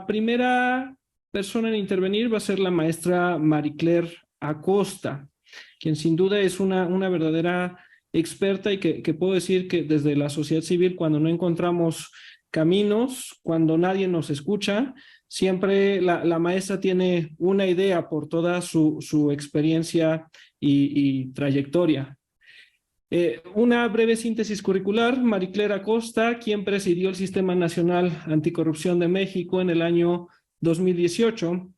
primera persona en intervenir va a ser la maestra Marie-Claire Acosta, quien sin duda es una verdadera experta y que puedo decir que desde la sociedad civil, cuando no encontramos caminos, cuando nadie nos escucha, siempre la maestra tiene una idea por toda su experiencia y trayectoria. Una breve síntesis curricular: Marie-Claire Acosta, quien presidió el Sistema Nacional Anticorrupción de México en el año 2018,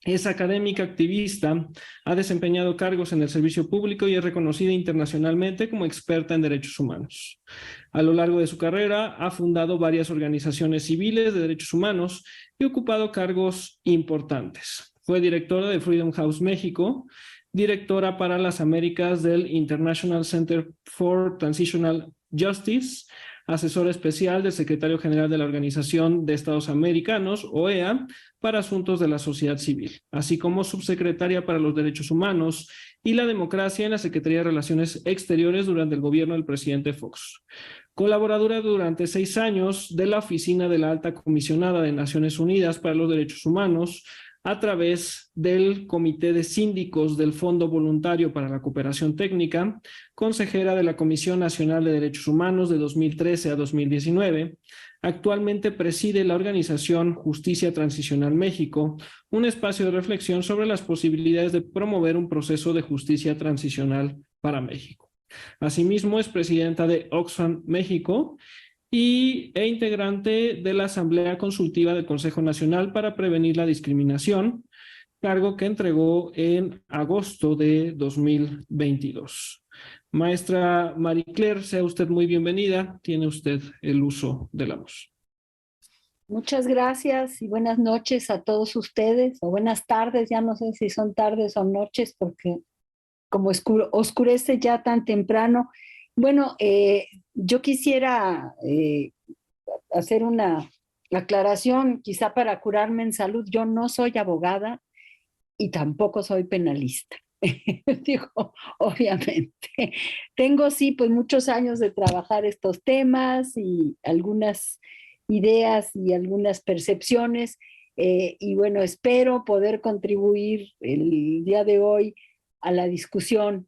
es académica activista, ha desempeñado cargos en el servicio público y es reconocida internacionalmente como experta en derechos humanos. A lo largo de su carrera ha fundado varias organizaciones civiles de derechos humanos y ocupado cargos importantes. Fue directora de Freedom House México, directora para las Américas del International Center for Transitional Justice, asesora especial del secretario general de la Organización de Estados Americanos, OEA, para asuntos de la sociedad civil, así como subsecretaria para los derechos humanos y la democracia en la Secretaría de Relaciones Exteriores durante el gobierno del presidente Fox. Colaboradora durante 6 años de la Oficina de la Alta Comisionada de Naciones Unidas para los Derechos Humanos, a través del Comité de Síndicos del Fondo Voluntario para la Cooperación Técnica, consejera de la Comisión Nacional de Derechos Humanos de 2013 a 2019. Actualmente preside la organización Justicia Transicional México, un espacio de reflexión sobre las posibilidades de promover un proceso de justicia transicional para México. Asimismo, es presidenta de Oxfam México e integrante de la Asamblea Consultiva del Consejo Nacional para Prevenir la Discriminación, cargo que entregó en agosto de 2022. Maestra Marie-Claire, sea usted muy bienvenida. Tiene usted el uso de la voz. Muchas gracias y buenas noches a todos ustedes, o buenas tardes, ya no sé si son tardes o noches, porque como oscurece ya tan temprano. Bueno, yo quisiera hacer una aclaración, quizá para curarme en salud. Yo no soy abogada y tampoco soy penalista. Digo, obviamente. Tengo sí, pues muchos años de trabajar estos temas y algunas ideas y algunas percepciones. Y bueno, espero poder contribuir el día de hoy a la discusión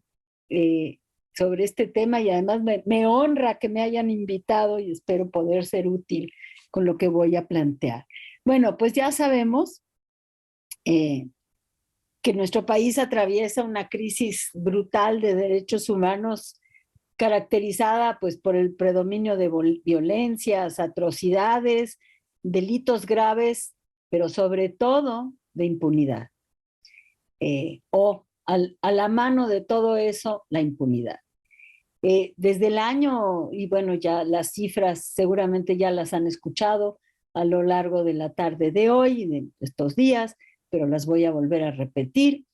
sobre este tema, y además me honra que me hayan invitado y espero poder ser útil con lo que voy a plantear. Bueno, pues ya sabemos que nuestro país atraviesa una crisis brutal de derechos humanos caracterizada pues por el predominio de violencias, atrocidades, delitos graves, pero sobre todo de impunidad. A la mano de todo eso, la impunidad. Desde el año, y bueno, ya las cifras seguramente ya las han escuchado a lo largo de la tarde de hoy y de estos días, pero las voy a volver a repetir.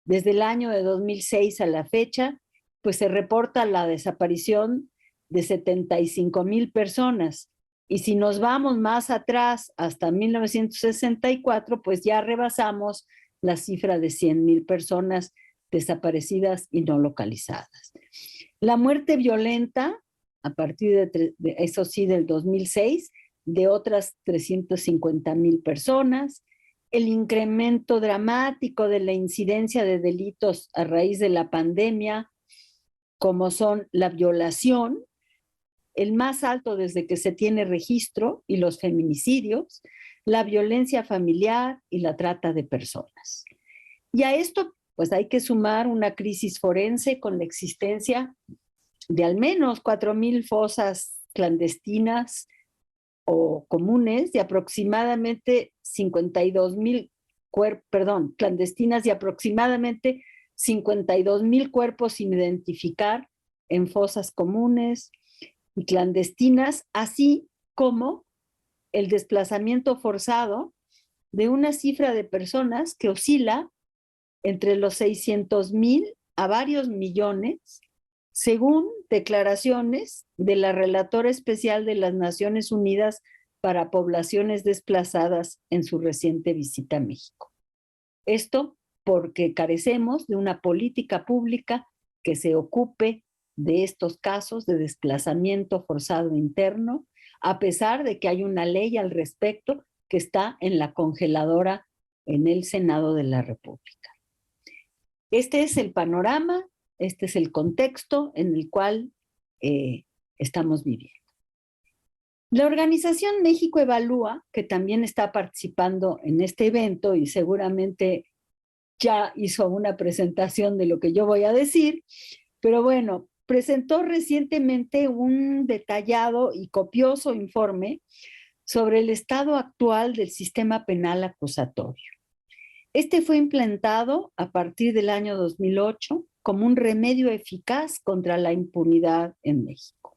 Desde el año de 2006 a la fecha, pues se reporta la desaparición de 75,000 personas. Y si nos vamos más atrás, hasta 1964, pues ya rebasamos la cifra de 100,000 personas desaparecidas y no localizadas. La muerte violenta, a partir de eso sí, del 2006, de otras 350,000 personas, el incremento dramático de la incidencia de delitos a raíz de la pandemia, como son la violación, el más alto desde que se tiene registro, y los feminicidios, la violencia familiar y la trata de personas. Y a esto pues hay que sumar una crisis forense con la existencia de al menos 4,000 fosas clandestinas o comunes, de aproximadamente 52,000 clandestinas, y aproximadamente 52,000 cuerpos sin identificar en fosas comunes y clandestinas, así como el desplazamiento forzado de una cifra de personas que oscila entre los 600,000 a varios millones, según declaraciones de la Relatora Especial de las Naciones Unidas para Poblaciones Desplazadas en su reciente visita a México. Esto porque carecemos de una política pública que se ocupe de estos casos de desplazamiento forzado interno, a pesar de que hay una ley al respecto que está en la congeladora en el Senado de la República. Este es el panorama, este es el contexto en el cual estamos viviendo. La organización México Evalúa, que también está participando en este evento y seguramente ya hizo una presentación de lo que yo voy a decir, pero bueno, presentó recientemente un detallado y copioso informe sobre el estado actual del sistema penal acusatorio. Este fue implantado a partir del año 2008 como un remedio eficaz contra la impunidad en México.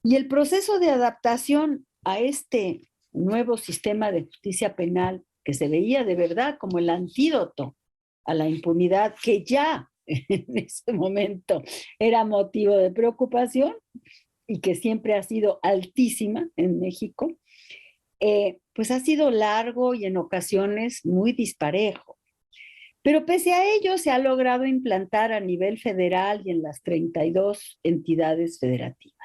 Y el proceso de adaptación a este nuevo sistema de justicia penal, que se veía de verdad como el antídoto a la impunidad, que ya en ese momento era motivo de preocupación y que siempre ha sido altísima en México, pues ha sido largo y en ocasiones muy disparejo. Pero pese a ello se ha logrado implantar a nivel federal y en las 32 entidades federativas.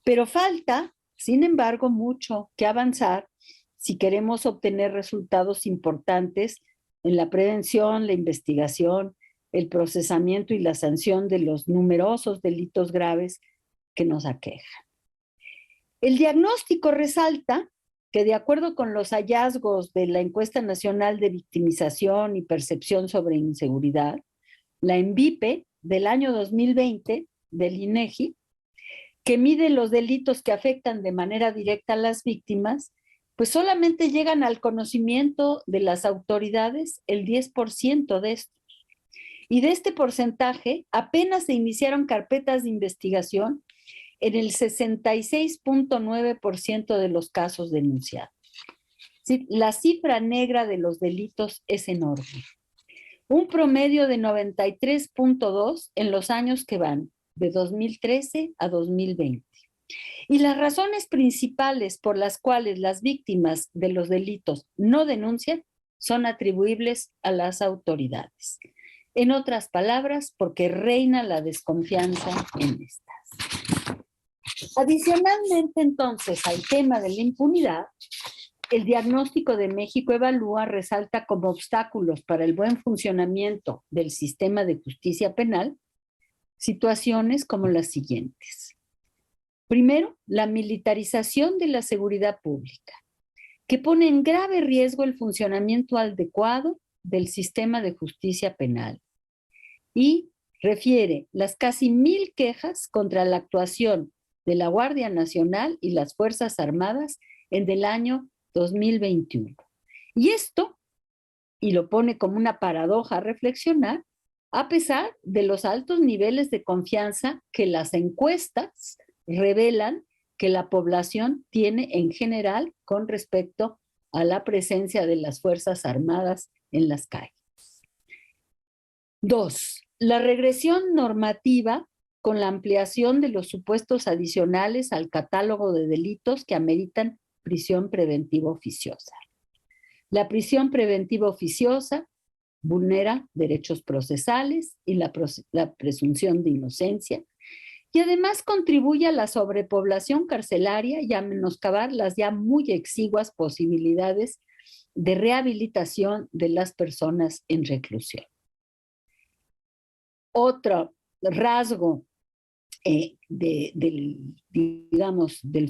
Pero falta, sin embargo, mucho que avanzar si queremos obtener resultados importantes en la prevención, la investigación, el procesamiento y la sanción de los numerosos delitos graves que nos aquejan. El diagnóstico resalta que de acuerdo con los hallazgos de la Encuesta Nacional de Victimización y Percepción sobre Inseguridad, la ENVIPE del año 2020 del INEGI, que mide los delitos que afectan de manera directa a las víctimas, pues solamente llegan al conocimiento de las autoridades el 10% de estos. Y de este porcentaje apenas se iniciaron carpetas de investigación en el 66.9% de los casos denunciados. Sí, la cifra negra de los delitos es enorme. Un promedio de 93.2 en los años que van, de 2013 a 2020. Y las razones principales por las cuales las víctimas de los delitos no denuncian son atribuibles a las autoridades. En otras palabras, porque reina la desconfianza en estas. Adicionalmente, entonces, al tema de la impunidad, el diagnóstico de México Evalúa resalta como obstáculos para el buen funcionamiento del sistema de justicia penal situaciones como las siguientes. Primero, la militarización de la seguridad pública, que pone en grave riesgo el funcionamiento adecuado del sistema de justicia penal y refiere las casi 1,000 quejas contra la actuación de la Guardia Nacional y las Fuerzas Armadas en el año 2021. Y esto, y lo pone como una paradoja a reflexionar, a pesar de los altos niveles de confianza que las encuestas revelan que la población tiene en general con respecto a la presencia de las Fuerzas Armadas en las calles. 2. La regresión normativa con la ampliación de los supuestos adicionales al catálogo de delitos que ameritan prisión preventiva oficiosa. La prisión preventiva oficiosa vulnera derechos procesales y la presunción de inocencia, y además contribuye a la sobrepoblación carcelaria y a menoscabar las ya muy exiguas posibilidades de rehabilitación de las personas en reclusión. Otro rasgo del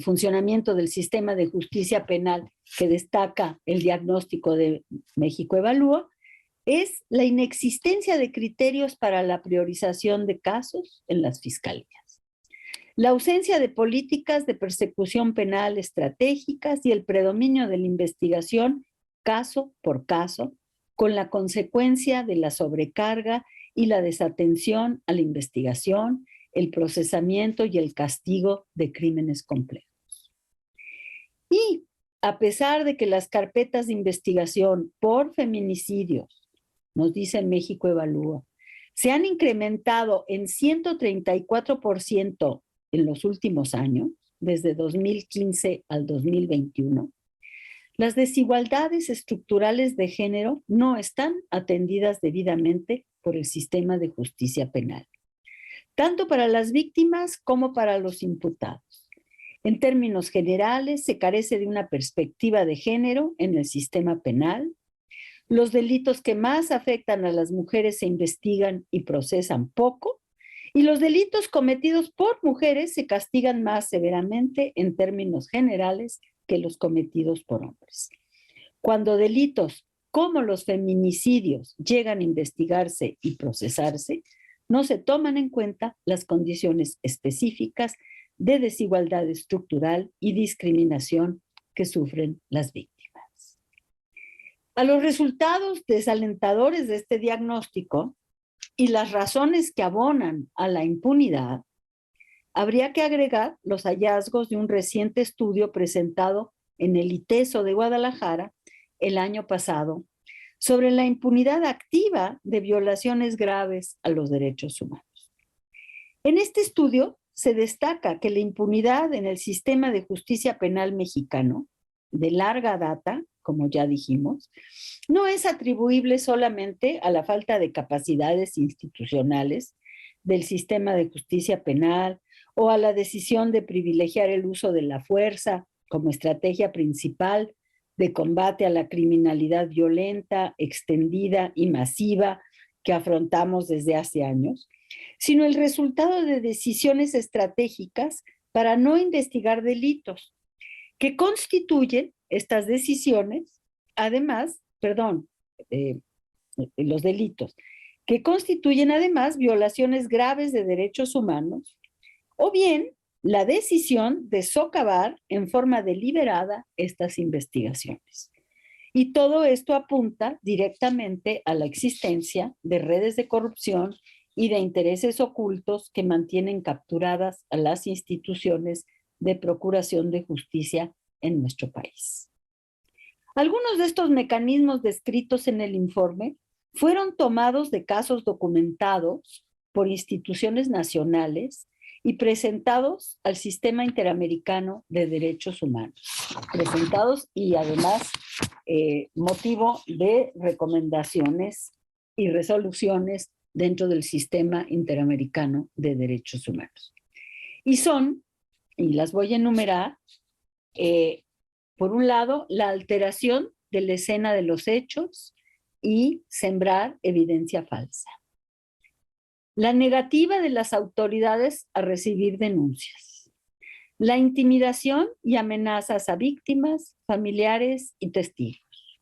funcionamiento del sistema de justicia penal que destaca el diagnóstico de México Evalúa es la inexistencia de criterios para la priorización de casos en las fiscalías. La ausencia de políticas de persecución penal estratégicas y el predominio de la investigación caso por caso, con la consecuencia de la sobrecarga y la desatención a la investigación, el procesamiento y el castigo de crímenes complejos. Y a pesar de que las carpetas de investigación por feminicidios, nos dice México Evalúa, se han incrementado en 134% en los últimos años, desde 2015 al 2021, las desigualdades estructurales de género no están atendidas debidamente por el sistema de justicia penal, tanto para las víctimas como para los imputados. En términos generales, se carece de una perspectiva de género en el sistema penal. Los delitos que más afectan a las mujeres se investigan y procesan poco, y los delitos cometidos por mujeres se castigan más severamente en términos generales que los cometidos por hombres. Cuando delitos como los feminicidios llegan a investigarse y procesarse, no se toman en cuenta las condiciones específicas de desigualdad estructural y discriminación que sufren las víctimas. A los resultados desalentadores de este diagnóstico y las razones que abonan a la impunidad, habría que agregar los hallazgos de un reciente estudio presentado en el ITESO de Guadalajara el año pasado sobre la impunidad activa de violaciones graves a los derechos humanos. En este estudio se destaca que la impunidad en el sistema de justicia penal mexicano, de larga data, como ya dijimos, no es atribuible solamente a la falta de capacidades institucionales del sistema de justicia penal o a la decisión de privilegiar el uso de la fuerza como estrategia principal de combate a la criminalidad violenta, extendida y masiva que afrontamos desde hace años, sino el resultado de decisiones estratégicas para no investigar delitos, que constituyen estas decisiones, los delitos, que constituyen además violaciones graves de derechos humanos, o bien la decisión de socavar en forma deliberada estas investigaciones. Y todo esto apunta directamente a la existencia de redes de corrupción y de intereses ocultos que mantienen capturadas a las instituciones de procuración de justicia en nuestro país. Algunos de estos mecanismos descritos en el informe fueron tomados de casos documentados por instituciones nacionales y presentados al Sistema Interamericano de Derechos Humanos, presentados y además motivo de recomendaciones y resoluciones dentro del Sistema Interamericano de Derechos Humanos. Y las voy a enumerar, por un lado, la alteración de la escena de los hechos y sembrar evidencia falsa. La negativa de las autoridades a recibir denuncias. La intimidación y amenazas a víctimas, familiares y testigos.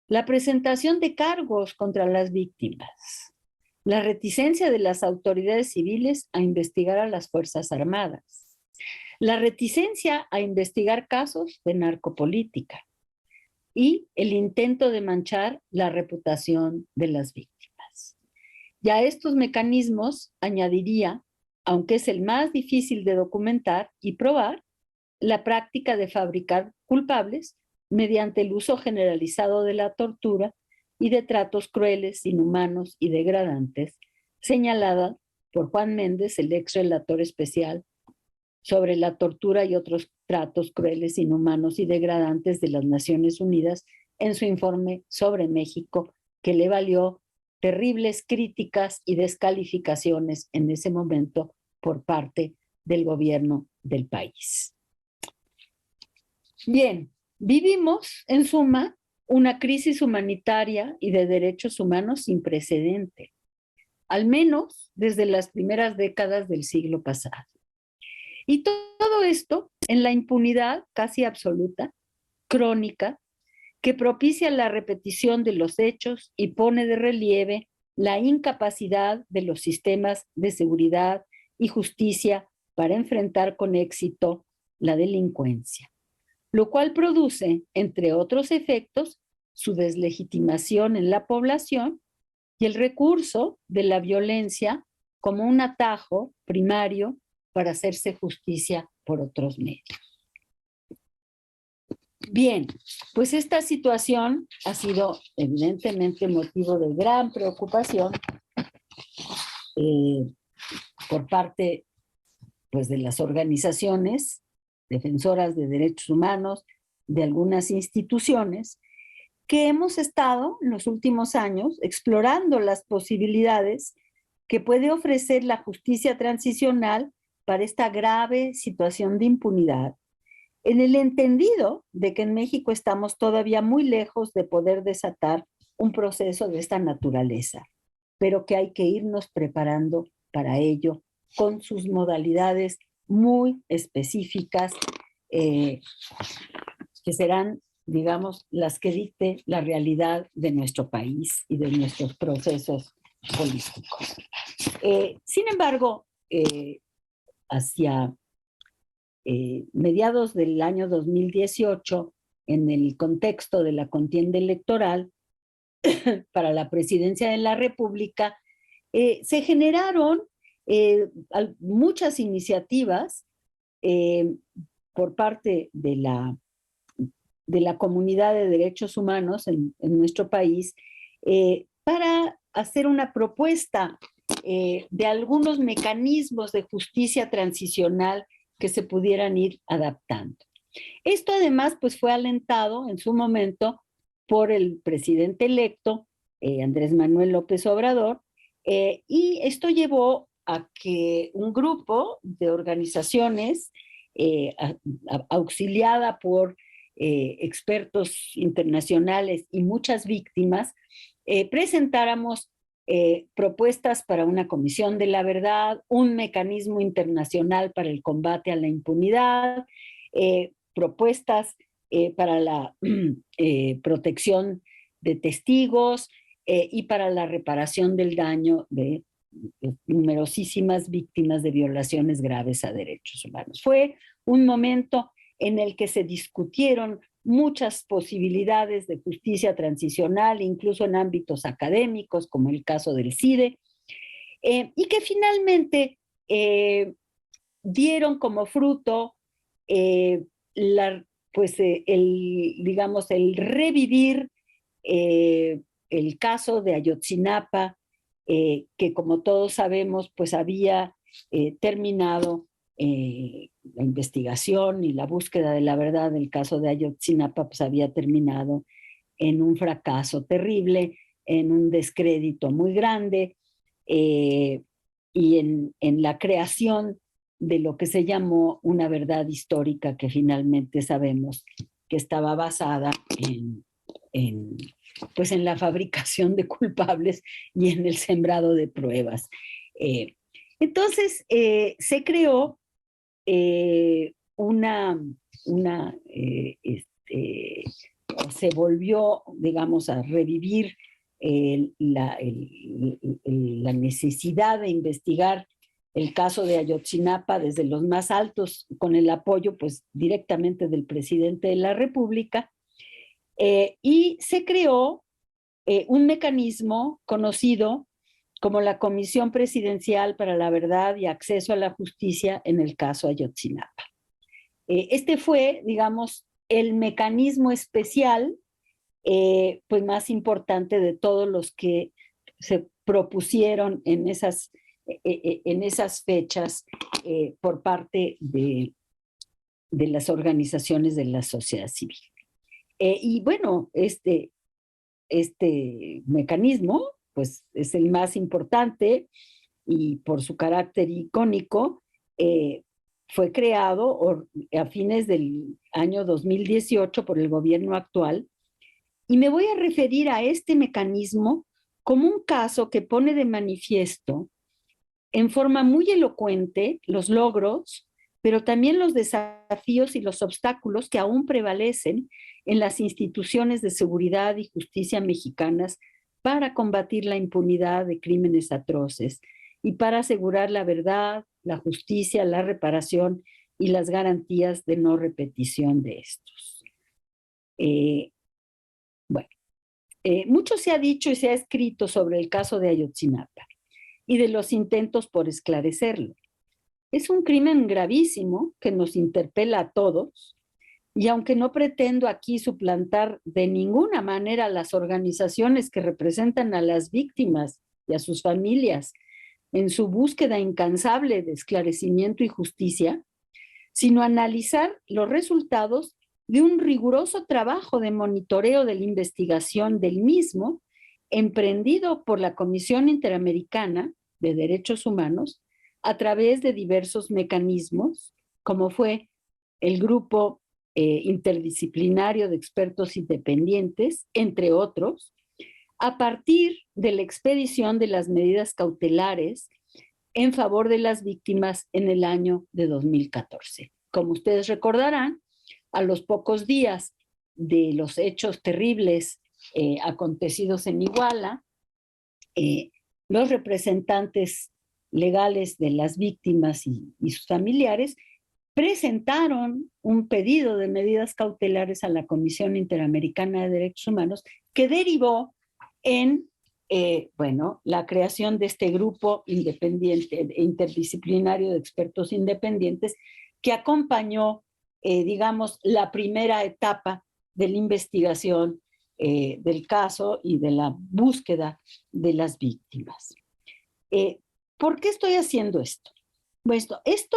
La presentación de cargos contra las víctimas. La reticencia de las autoridades civiles a investigar a las Fuerzas Armadas. La reticencia a investigar casos de narcopolítica y el intento de manchar la reputación de las víctimas. Y a estos mecanismos añadiría, aunque es el más difícil de documentar y probar, la práctica de fabricar culpables mediante el uso generalizado de la tortura y de tratos crueles, inhumanos y degradantes, señalada por Juan Méndez, el ex relator especial sobre la tortura y otros tratos crueles, inhumanos y degradantes de las Naciones Unidas en su informe sobre México, que le valió terribles críticas y descalificaciones en ese momento por parte del gobierno del país. Bien, vivimos, en suma, una crisis humanitaria y de derechos humanos sin precedente, al menos desde las primeras décadas del siglo pasado. Y todo esto en la impunidad casi absoluta, crónica, que propicia la repetición de los hechos y pone de relieve la incapacidad de los sistemas de seguridad y justicia para enfrentar con éxito la delincuencia, lo cual produce, entre otros efectos, su deslegitimación en la población y el recurso de la violencia como un atajo primario para hacerse justicia por otros medios. Bien, pues esta situación ha sido evidentemente motivo de gran preocupación por parte, pues, de las organizaciones defensoras de derechos humanos, de algunas instituciones, que hemos estado en los últimos años explorando las posibilidades que puede ofrecer la justicia transicional para esta grave situación de impunidad, en el entendido de que en México estamos todavía muy lejos de poder desatar un proceso de esta naturaleza, pero que hay que irnos preparando para ello con sus modalidades muy específicas, que serán, digamos, las que dicte la realidad de nuestro país y de nuestros procesos políticos. Sin embargo, hacia mediados del año 2018, en el contexto de la contienda electoral para la presidencia de la República, se generaron muchas iniciativas por parte de la comunidad de derechos humanos en nuestro país para hacer una propuesta de algunos mecanismos de justicia transicional que se pudieran ir adaptando. Esto además pues fue alentado en su momento por el presidente electo, Andrés Manuel López Obrador, y esto llevó a que un grupo de organizaciones auxiliada por expertos internacionales y muchas víctimas, presentáramos propuestas para una comisión de la verdad, un mecanismo internacional para el combate a la impunidad, propuestas para la protección de testigos y para la reparación del daño de numerosísimas víctimas de violaciones graves a derechos humanos. Fue un momento en el que se discutieron muchas posibilidades de justicia transicional, incluso en ámbitos académicos, como el caso del CIDE, y que finalmente dieron como fruto el revivir el caso de Ayotzinapa, que como todos sabemos, pues había terminado la investigación y la búsqueda de la verdad del caso de Ayotzinapa, pues había terminado en un fracaso terrible, en un descrédito muy grande, y en la creación de lo que se llamó una verdad histórica que finalmente sabemos que estaba basada en la fabricación de culpables y en el sembrado de pruebas. Entonces, se creó se volvió, digamos, a revivir la necesidad de investigar el caso de Ayotzinapa desde los más altos, con el apoyo, pues, directamente del presidente de la República, y se creó un mecanismo conocido como la Comisión Presidencial para la Verdad y Acceso a la Justicia en el caso Ayotzinapa. Este fue, digamos, el mecanismo especial pues más importante de todos los que se propusieron en esas fechas por parte de las organizaciones de la sociedad civil. Y bueno, este mecanismo pues es el más importante y por su carácter icónico fue creado a fines del año 2018 por el gobierno actual, y me voy a referir a este mecanismo como un caso que pone de manifiesto en forma muy elocuente los logros, pero también los desafíos y los obstáculos que aún prevalecen en las instituciones de seguridad y justicia mexicanas para combatir la impunidad de crímenes atroces y para asegurar la verdad, la justicia, la reparación y las garantías de no repetición de estos. Mucho se ha dicho y se ha escrito sobre el caso de Ayotzinapa y de los intentos por esclarecerlo. Es un crimen gravísimo que nos interpela a todos, y aunque no pretendo aquí suplantar de ninguna manera a las organizaciones que representan a las víctimas y a sus familias en su búsqueda incansable de esclarecimiento y justicia, sino analizar los resultados de un riguroso trabajo de monitoreo de la investigación del mismo, emprendido por la Comisión Interamericana de Derechos Humanos, a través de diversos mecanismos, como fue el grupo interdisciplinario de expertos independientes, entre otros, a partir de la expedición de las medidas cautelares en favor de las víctimas en el año de 2014. Como ustedes recordarán, a los pocos días de los hechos terribles acontecidos en Iguala, los representantes legales de las víctimas y sus familiares presentaron un pedido de medidas cautelares a la Comisión Interamericana de Derechos Humanos que derivó en la creación de este grupo independiente, interdisciplinario de expertos independientes que acompañó, digamos, la primera etapa de la investigación del caso y de la búsqueda de las víctimas. ¿Por qué estoy haciendo esto? Bueno, esto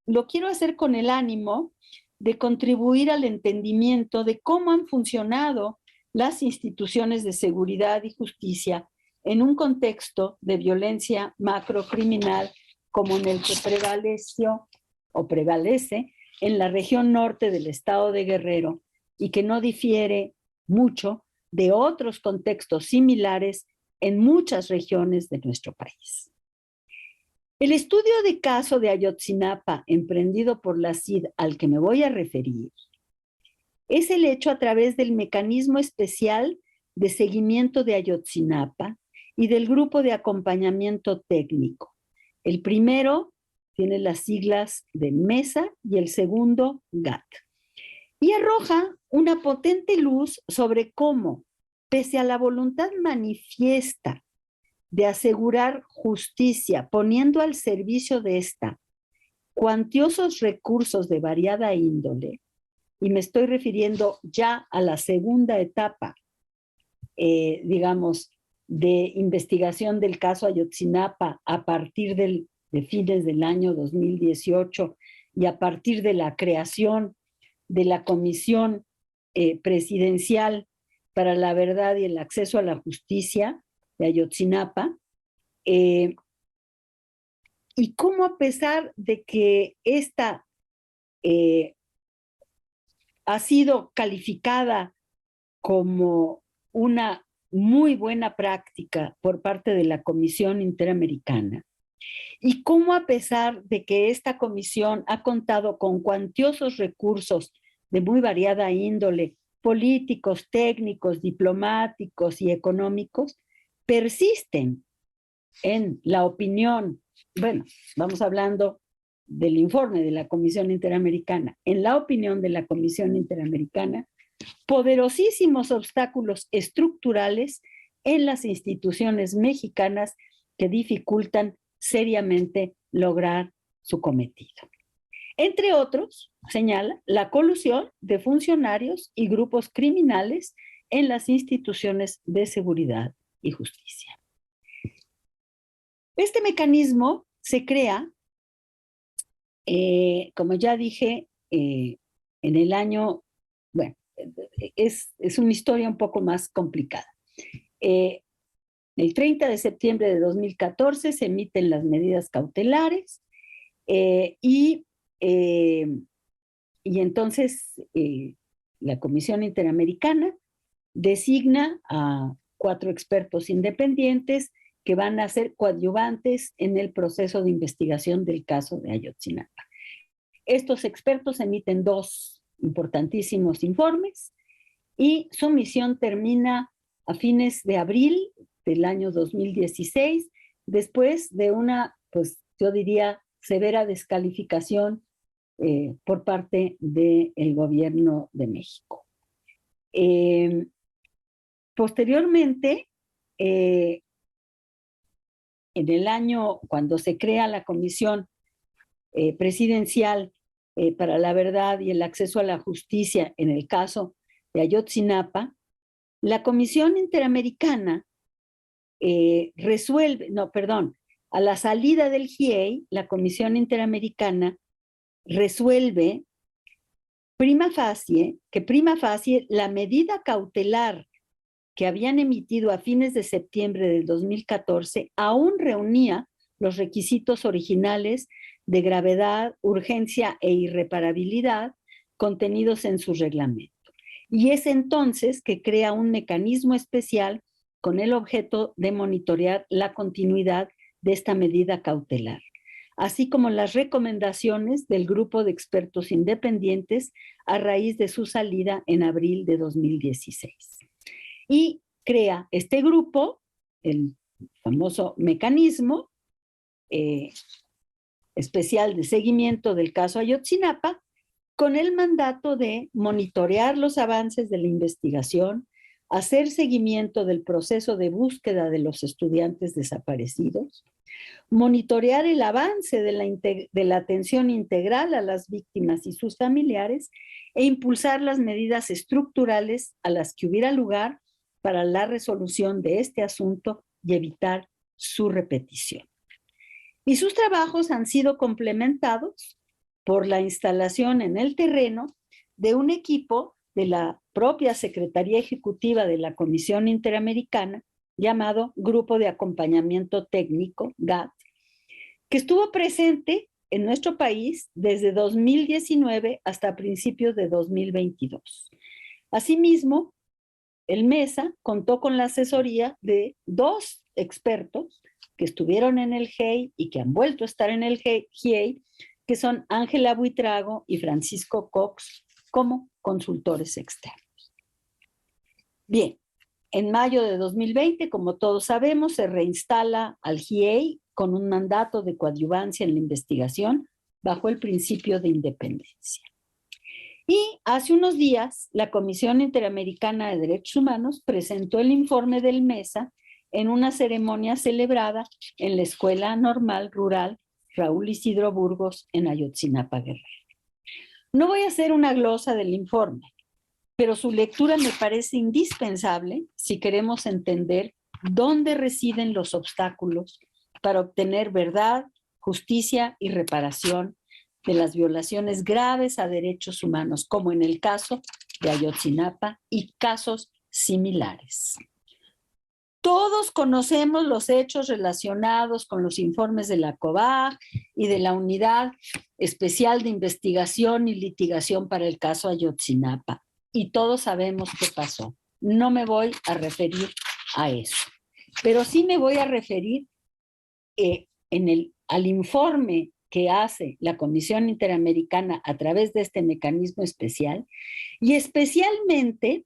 lo quiero hacer con el ánimo de contribuir al entendimiento de cómo han funcionado las instituciones de seguridad y justicia en un contexto de violencia macrocriminal como en el que prevaleció o prevalece en la región norte del estado de Guerrero y que no difiere mucho de otros contextos similares en muchas regiones de nuestro país. El estudio de caso de Ayotzinapa emprendido por la CID al que me voy a referir es el hecho a través del mecanismo especial de seguimiento de Ayotzinapa y del grupo de acompañamiento técnico. El primero tiene las siglas de MESA y el segundo GAT. Y arroja una potente luz sobre cómo, pese a la voluntad manifiesta de asegurar justicia, poniendo al servicio de esta cuantiosos recursos de variada índole, y me estoy refiriendo ya a la segunda etapa, digamos, de investigación del caso Ayotzinapa a partir de fines del año 2018 y a partir de la creación de la Comisión Presidencial para la Verdad y el Acceso a la Justicia de Ayotzinapa, y cómo a pesar de que esta ha sido calificada como una muy buena práctica por parte de la Comisión Interamericana, y cómo a pesar de que esta comisión ha contado con cuantiosos recursos de muy variada índole, políticos, técnicos, diplomáticos y económicos, persisten en la opinión, bueno, vamos hablando del informe de la Comisión Interamericana, en la opinión de la Comisión Interamericana, poderosísimos obstáculos estructurales en las instituciones mexicanas que dificultan seriamente lograr su cometido. Entre otros, señala la colusión de funcionarios y grupos criminales en las instituciones de seguridad y justicia. Este mecanismo se crea, como ya dije, en el año, bueno, es una historia un poco más complicada. El 30 de septiembre de 2014 se emiten las medidas cautelares y entonces la Comisión Interamericana designa a 4 expertos independientes que van a ser coadyuvantes en el proceso de investigación del caso de Ayotzinapa. Estos expertos emiten 2 importantísimos informes y su misión termina a fines de abril del año 2016, después de una, pues yo diría, severa descalificación por parte del gobierno de México. Posteriormente, en el año, cuando se crea la Comisión Presidencial para la Verdad y el Acceso a la Justicia en el caso de Ayotzinapa, la Comisión Interamericana a la salida del GIEI, la Comisión Interamericana resuelve prima facie la medida cautelar que habían emitido a fines de septiembre del 2014 aún reunía los requisitos originales de gravedad, urgencia e irreparabilidad contenidos en su reglamento. Y es entonces que crea un mecanismo especial con el objeto de monitorear la continuidad de esta medida cautelar, así como las recomendaciones del grupo de expertos independientes a raíz de su salida en abril de 2016. Y crea este grupo, el famoso mecanismo especial de seguimiento del caso Ayotzinapa, con el mandato de monitorear los avances de la investigación, hacer seguimiento del proceso de búsqueda de los estudiantes desaparecidos, monitorear el avance de la atención integral a las víctimas y sus familiares e impulsar las medidas estructurales a las que hubiera lugar para la resolución de este asunto y evitar su repetición. Y sus trabajos han sido complementados por la instalación en el terreno de un equipo de la propia Secretaría Ejecutiva de la Comisión Interamericana, llamado Grupo de Acompañamiento Técnico, GATT, que estuvo presente en nuestro país desde 2019 hasta principios de 2022. Asimismo, el MESA contó con la asesoría de 2 expertos que estuvieron en el GIEI y que han vuelto a estar en el GIEI, que son Ángela Buitrago y Francisco Cox, como consultores externos. Bien, en mayo de 2020, como todos sabemos, se reinstala al GIEI con un mandato de coadyuvancia en la investigación bajo el principio de independencia. Y hace unos días, la Comisión Interamericana de Derechos Humanos presentó el informe del MESA en una ceremonia celebrada en la Escuela Normal Rural Raúl Isidro Burgos en Ayotzinapa, Guerrero. No voy a hacer una glosa del informe, pero su lectura me parece indispensable si queremos entender dónde residen los obstáculos para obtener verdad, justicia y reparación de las violaciones graves a derechos humanos, como en el caso de Ayotzinapa y casos similares. Todos conocemos los hechos relacionados con los informes de la COBAG y de la Unidad Especial de Investigación y Litigación para el caso Ayotzinapa, y todos sabemos qué pasó. No me voy a referir a eso, pero sí me voy a referir al informe que hace la Comisión Interamericana a través de este mecanismo especial, y especialmente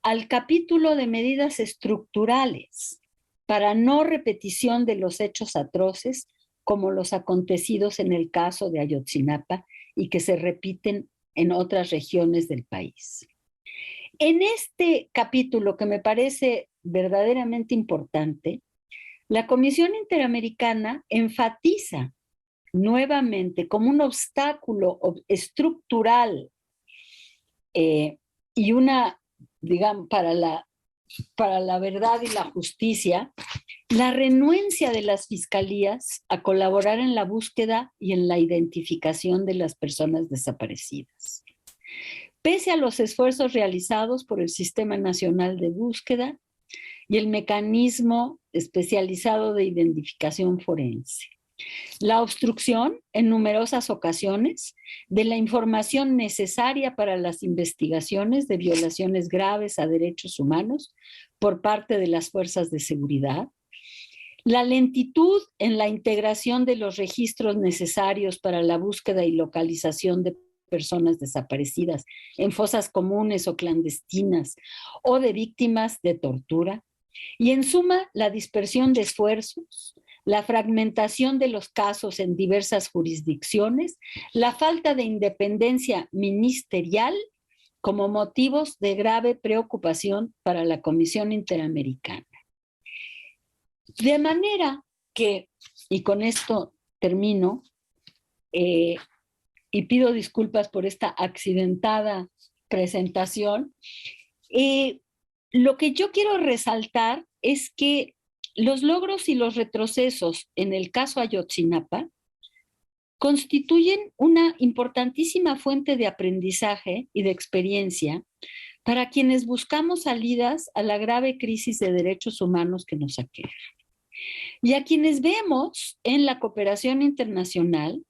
al capítulo de medidas estructurales para no repetición de los hechos atroces como los acontecidos en el caso de Ayotzinapa y que se repiten en otras regiones del país. En este capítulo, que me parece verdaderamente importante, la Comisión Interamericana enfatiza nuevamente como un obstáculo estructural y una, digamos, para la verdad y la justicia, la renuencia de las fiscalías a colaborar en la búsqueda y en la identificación de las personas desaparecidas. Pese a los esfuerzos realizados por el Sistema Nacional de Búsqueda y el Mecanismo Especializado de Identificación Forense, la obstrucción en numerosas ocasiones de la información necesaria para las investigaciones de violaciones graves a derechos humanos por parte de las fuerzas de seguridad, la lentitud en la integración de los registros necesarios para la búsqueda y localización de personas desaparecidas en fosas comunes o clandestinas o de víctimas de tortura, y en suma la dispersión de esfuerzos, la fragmentación de los casos en diversas jurisdicciones, la falta de independencia ministerial como motivos de grave preocupación para la Comisión Interamericana. De manera que, y con esto termino, y pido disculpas por esta accidentada presentación, lo que yo quiero resaltar es que los logros y los retrocesos en el caso Ayotzinapa constituyen una importantísima fuente de aprendizaje y de experiencia para quienes buscamos salidas a la grave crisis de derechos humanos que nos aqueja. y a quienes vemos en la cooperación internacional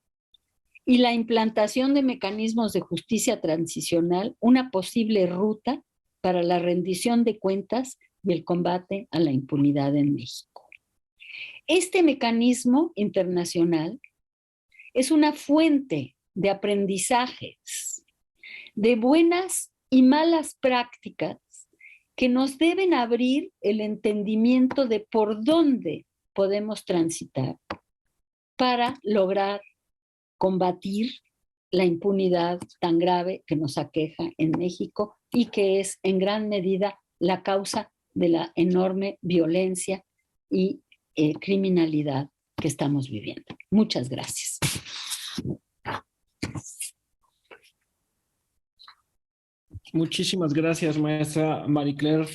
y la implantación de mecanismos de justicia transicional una posible ruta para la rendición de cuentas y el combate a la impunidad en México. Este mecanismo internacional es una fuente de aprendizajes, de buenas y malas prácticas que nos deben abrir el entendimiento de por dónde podemos transitar para lograr combatir la impunidad tan grave que nos aqueja en México y que es en gran medida la causa de la enorme violencia y criminalidad que estamos viviendo. Muchas gracias. Muchísimas gracias, maestra Marie-Claire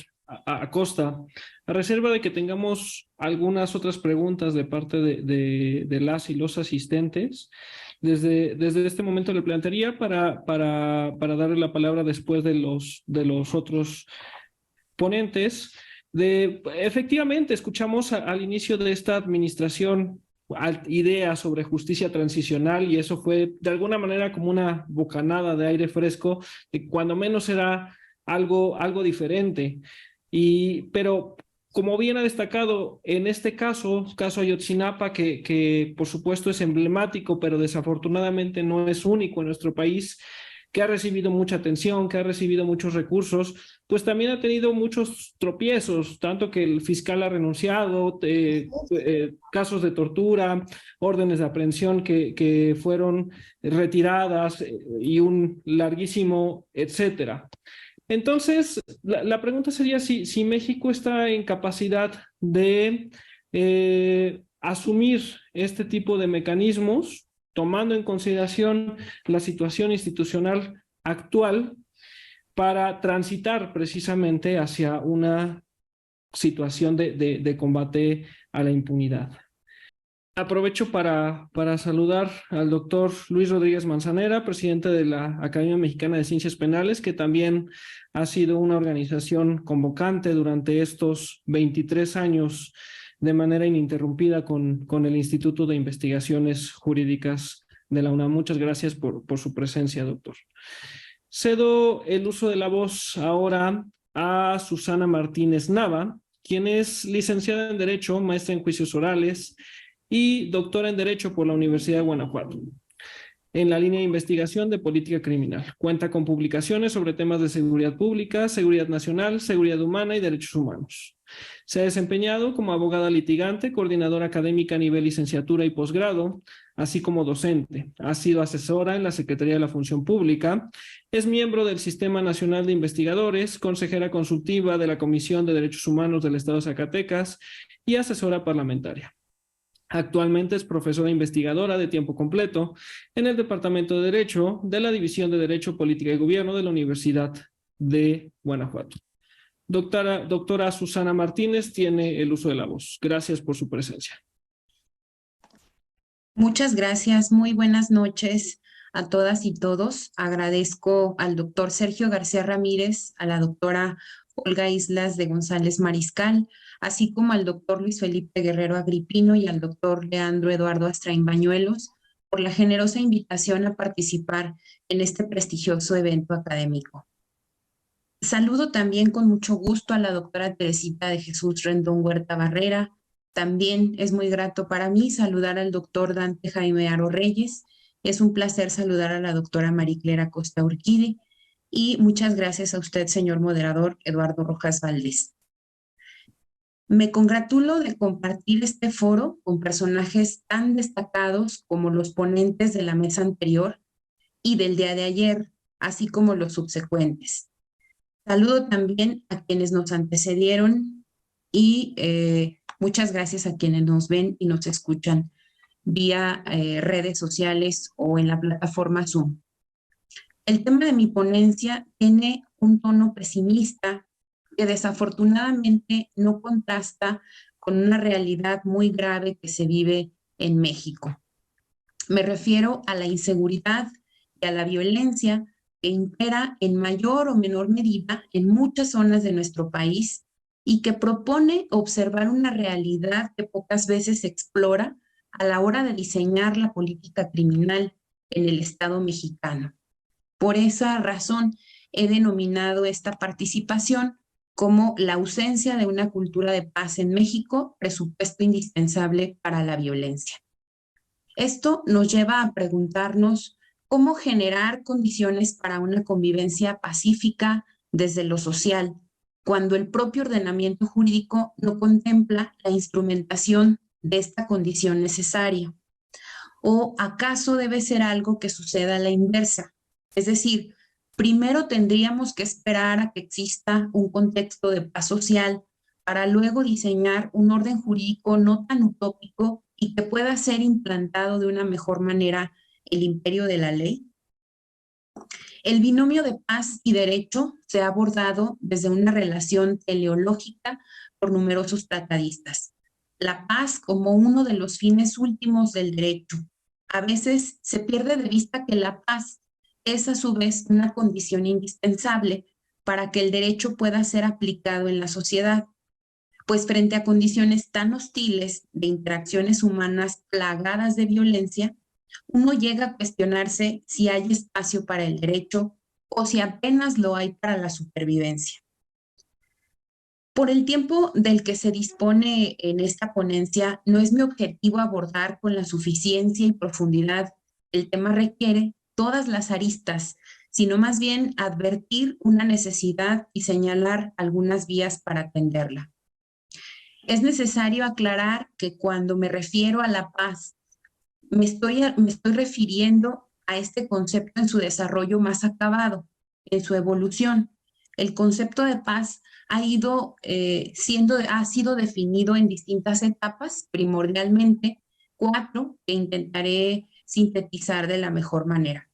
Acosta. A reserva de que tengamos algunas otras preguntas de parte de las y los asistentes, desde este momento le plantearía para darle la palabra después de los otros ponentes. Efectivamente, escuchamos al inicio de esta administración ideas sobre justicia transicional y eso fue de alguna manera como una bocanada de aire fresco, que cuando menos era algo diferente. Pero como bien ha destacado, en este caso Ayotzinapa, que por supuesto es emblemático, pero desafortunadamente no es único en nuestro país, que ha recibido mucha atención, que ha recibido muchos recursos, pues también ha tenido muchos tropiezos, tanto que el fiscal ha renunciado, casos de tortura, órdenes de aprehensión que fueron retiradas y un larguísimo etcétera. Entonces, la pregunta sería si México está en capacidad de asumir este tipo de mecanismos, tomando en consideración la situación institucional actual para transitar precisamente hacia una situación de combate a la impunidad. Aprovecho para saludar al doctor Luis Rodríguez Manzanera, presidente de la Academia Mexicana de Ciencias Penales, que también ha sido una organización convocante durante estos 23 años de manera ininterrumpida con el Instituto de Investigaciones Jurídicas de la UNAM. Muchas gracias por su presencia, doctor. Cedo el uso de la voz ahora a Susana Martínez Nava, quien es licenciada en Derecho, maestra en Juicios Orales y doctora en Derecho por la Universidad de Guanajuato, en la línea de investigación de política criminal. Cuenta con publicaciones sobre temas de seguridad pública, seguridad nacional, seguridad humana y derechos humanos. Se ha desempeñado como abogada litigante, coordinadora académica a nivel licenciatura y posgrado, así como docente. Ha sido asesora en la Secretaría de la Función Pública, es miembro del Sistema Nacional de Investigadores, consejera consultiva de la Comisión de Derechos Humanos del Estado de Zacatecas y asesora parlamentaria. Actualmente es profesora investigadora de tiempo completo en el Departamento de Derecho de la División de Derecho, Política y Gobierno de la Universidad de Guanajuato. Doctora Susana Martínez tiene el uso de la voz. Gracias por su presencia. Muchas gracias. Muy buenas noches a todas y todos. Agradezco al doctor Sergio García Ramírez, a la doctora Olga Islas de González Mariscal, así como al doctor Luis Felipe Guerrero Agripino y al doctor Leandro Eduardo Astrain Bañuelos por la generosa invitación a participar en este prestigioso evento académico. Saludo también con mucho gusto a la doctora Teresita de Jesús Rendón Huerta Barrera. También es muy grato para mí saludar al doctor Dante Jaime Aro Reyes. Es un placer saludar a la doctora Marie-Claire Acosta Urquidi. Y muchas gracias a usted, señor moderador Eduardo Rojas Valdés. Me congratulo de compartir este foro con personajes tan destacados como los ponentes de la mesa anterior y del día de ayer, así como los subsecuentes. Saludo también a quienes nos antecedieron y muchas gracias a quienes nos ven y nos escuchan vía redes sociales o en la plataforma Zoom. El tema de mi ponencia tiene un tono pesimista que desafortunadamente no contrasta con una realidad muy grave que se vive en México. Me refiero a la inseguridad y a la violencia que impera en mayor o menor medida en muchas zonas de nuestro país y que propone observar una realidad que pocas veces se explora a la hora de diseñar la política criminal en el Estado mexicano. Por esa razón, he denominado esta participación como la ausencia de una cultura de paz en México, presupuesto indispensable para la violencia. Esto nos lleva a preguntarnos cómo generar condiciones para una convivencia pacífica desde lo social, cuando el propio ordenamiento jurídico no contempla la instrumentación de esta condición necesaria. ¿O acaso debe ser algo que suceda a la inversa? Es decir, primero tendríamos que esperar a que exista un contexto de paz social para luego diseñar un orden jurídico no tan utópico y que pueda ser implantado de una mejor manera el imperio de la ley. El binomio de paz y derecho se ha abordado desde una relación teleológica por numerosos tratadistas. La paz como uno de los fines últimos del derecho. A veces se pierde de vista que la paz es a su vez una condición indispensable para que el derecho pueda ser aplicado en la sociedad, pues frente a condiciones tan hostiles de interacciones humanas plagadas de violencia, uno llega a cuestionarse si hay espacio para el derecho o si apenas lo hay para la supervivencia. Por el tiempo del que se dispone en esta ponencia, no es mi objetivo abordar con la suficiencia y profundidad que el tema requiere todas las aristas, sino más bien advertir una necesidad y señalar algunas vías para atenderla. Es necesario aclarar que cuando me refiero a la paz, me estoy refiriendo a este concepto en su desarrollo más acabado, en su evolución. El concepto de paz ha sido definido en distintas etapas, primordialmente 4, que intentaré sintetizar de la mejor manera.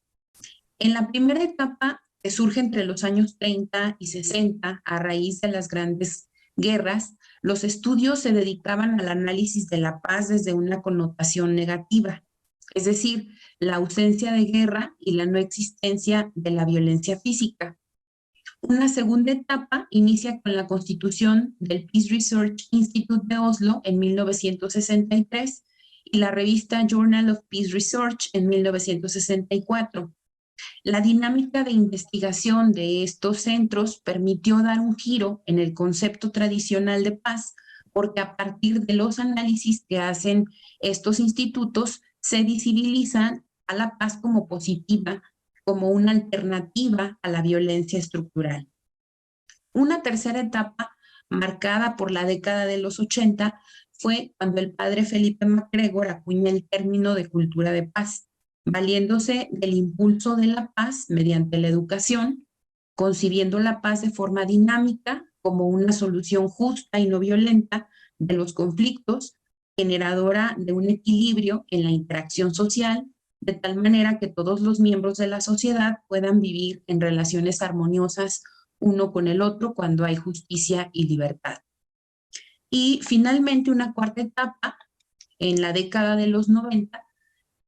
En la primera etapa, que surge entre los años 30 y 60, a raíz de las grandes guerras, los estudios se dedicaban al análisis de la paz desde una connotación negativa, es decir, la ausencia de guerra y la no existencia de la violencia física. Una segunda etapa inicia con la constitución del Peace Research Institute de Oslo en 1963 y la revista Journal of Peace Research en 1964. La dinámica de investigación de estos centros permitió dar un giro en el concepto tradicional de paz, porque a partir de los análisis que hacen estos institutos, se visibilizan a la paz como positiva, como una alternativa a la violencia estructural. Una tercera etapa, marcada por la década de los 80, fue cuando el padre Felipe MacGregor acuña el término de cultura de paz, valiéndose del impulso de la paz mediante la educación, concibiendo la paz de forma dinámica como una solución justa y no violenta de los conflictos, generadora de un equilibrio en la interacción social, de tal manera que todos los miembros de la sociedad puedan vivir en relaciones armoniosas uno con el otro cuando hay justicia y libertad. Y finalmente una cuarta etapa, en la década de los 90,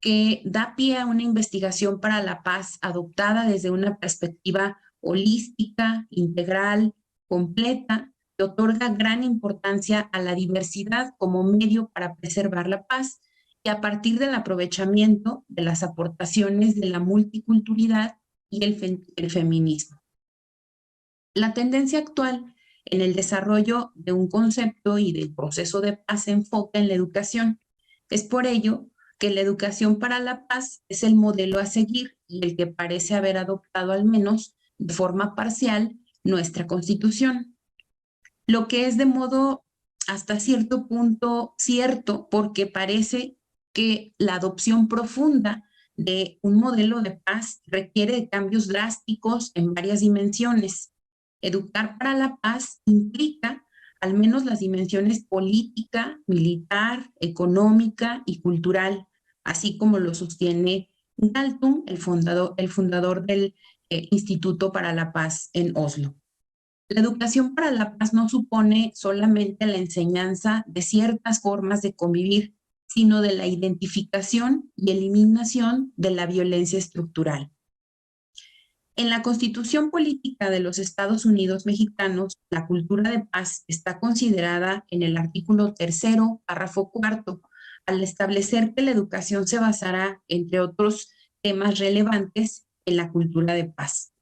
que da pie a una investigación para la paz adoptada desde una perspectiva holística, integral, completa, que otorga gran importancia a la diversidad como medio para preservar la paz y a partir del aprovechamiento de las aportaciones de la multiculturalidad y el feminismo. La tendencia actual en el desarrollo de un concepto y del proceso de paz se enfoca en la educación. Es por ello que la educación para la paz es el modelo a seguir y el que parece haber adoptado al menos de forma parcial nuestra Constitución. Lo que es de modo hasta cierto punto cierto, porque parece que la adopción profunda de un modelo de paz requiere de cambios drásticos en varias dimensiones. Educar para la paz implica al menos las dimensiones política, militar, económica y cultural, así como lo sostiene Galtung, el fundador del Instituto para la Paz en Oslo. La educación para la paz no supone solamente la enseñanza de ciertas formas de convivir, sino de la identificación y eliminación de la violencia estructural. En la Constitución Política de los Estados Unidos Mexicanos, la cultura de paz está considerada en el artículo 3º, párrafo 4º, al establecer que la educación se basará, entre otros temas relevantes, en la cultura de paz.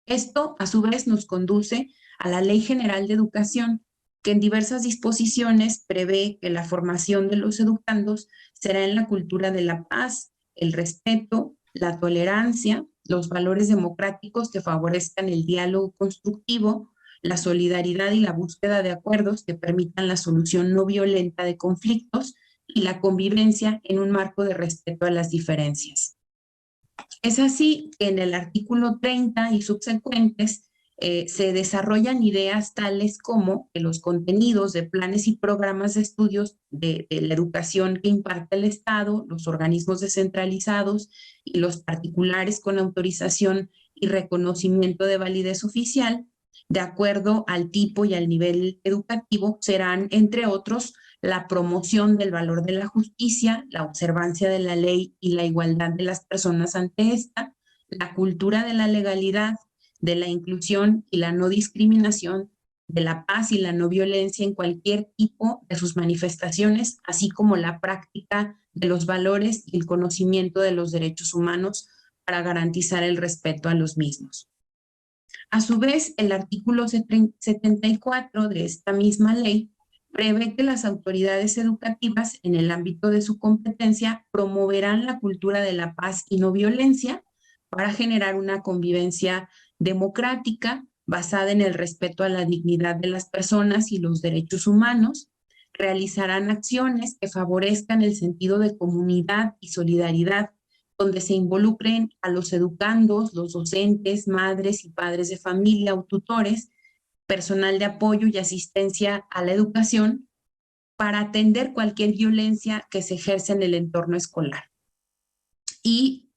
Esto, a su vez, nos conduce a la Ley General de Educación, que en diversas disposiciones prevé que la formación de los educandos será en la cultura de la paz, el respeto, la tolerancia, los valores democráticos que favorezcan el diálogo constructivo, la solidaridad y la búsqueda de acuerdos que permitan la solución no violenta de conflictos y la convivencia en un marco de respeto a las diferencias. Es así que en el artículo 30 y subsecuentes se desarrollan ideas tales como que los contenidos de planes y programas de estudios de la educación que imparte el Estado, los organismos descentralizados y los particulares con autorización y reconocimiento de validez oficial, de acuerdo al tipo y al nivel educativo, serán, entre otros, la promoción del valor de la justicia, la observancia de la ley y la igualdad de las personas ante esta, la cultura de la legalidad, de la inclusión y la no discriminación, de la paz y la no violencia en cualquier tipo de sus manifestaciones, así como la práctica de los valores y el conocimiento de los derechos humanos para garantizar el respeto a los mismos. A su vez, el artículo 74 de esta misma ley prevé que las autoridades educativas, en el ámbito de su competencia, promoverán la cultura de la paz y no violencia para generar una convivencia democrática basada en el respeto a la dignidad de las personas y los derechos humanos, realizarán acciones que favorezcan el sentido de comunidad y solidaridad, donde se involucren a los educandos, los docentes, madres y padres de familia o tutores, personal de apoyo y asistencia a la educación, para atender cualquier violencia que se ejerce en el entorno escolar. Y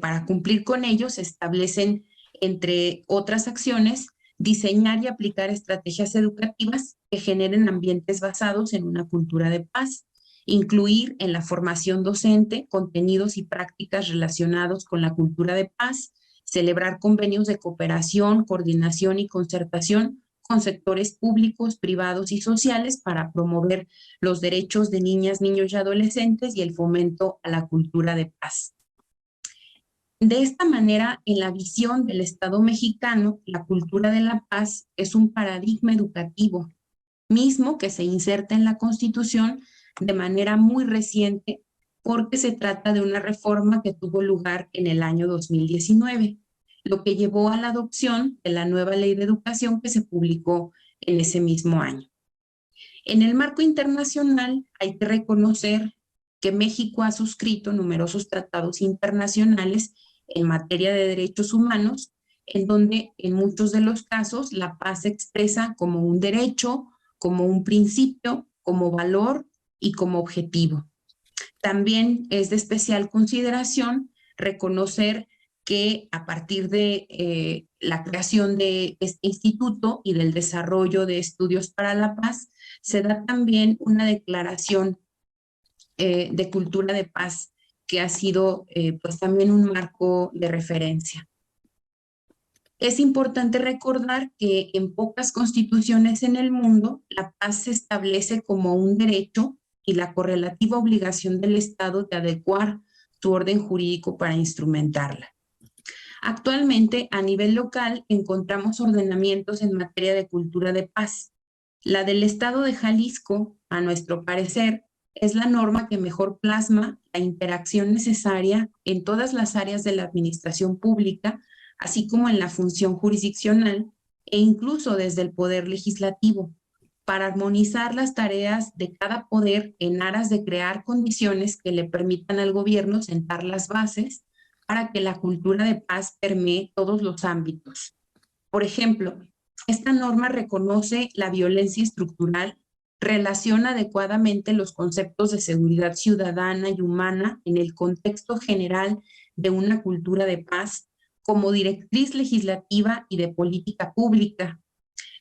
para cumplir con ello se establecen, entre otras acciones, diseñar y aplicar estrategias educativas que generen ambientes basados en una cultura de paz, incluir en la formación docente contenidos y prácticas relacionados con la cultura de paz, celebrar convenios de cooperación, coordinación y concertación con sectores públicos, privados y sociales para promover los derechos de niñas, niños y adolescentes y el fomento a la cultura de paz. De esta manera, en la visión del Estado mexicano, la cultura de la paz es un paradigma educativo, mismo que se inserta en la Constitución de manera muy reciente, porque se trata de una reforma que tuvo lugar en el año 2019, lo que llevó a la adopción de la nueva Ley de Educación que se publicó en ese mismo año. En el marco internacional hay que reconocer que México ha suscrito numerosos tratados internacionales en materia de derechos humanos, en donde en muchos de los casos la paz se expresa como un derecho, como un principio, como valor y como objetivo. También es de especial consideración reconocer que a partir de la creación de este instituto y del desarrollo de estudios para la paz, se da también una declaración de cultura de paz que ha sido pues también un marco de referencia. Es importante recordar que en pocas constituciones en el mundo la paz se establece como un derecho y la correlativa obligación del Estado de adecuar su orden jurídico para instrumentarla. Actualmente, a nivel local, encontramos ordenamientos en materia de cultura de paz. La del Estado de Jalisco, a nuestro parecer, es la norma que mejor plasma la interacción necesaria en todas las áreas de la administración pública, así como en la función jurisdiccional e incluso desde el poder legislativo, para armonizar las tareas de cada poder en aras de crear condiciones que le permitan al gobierno sentar las bases para que la cultura de paz permee todos los ámbitos. Por ejemplo, esta norma reconoce la violencia estructural, relaciona adecuadamente los conceptos de seguridad ciudadana y humana en el contexto general de una cultura de paz como directriz legislativa y de política pública.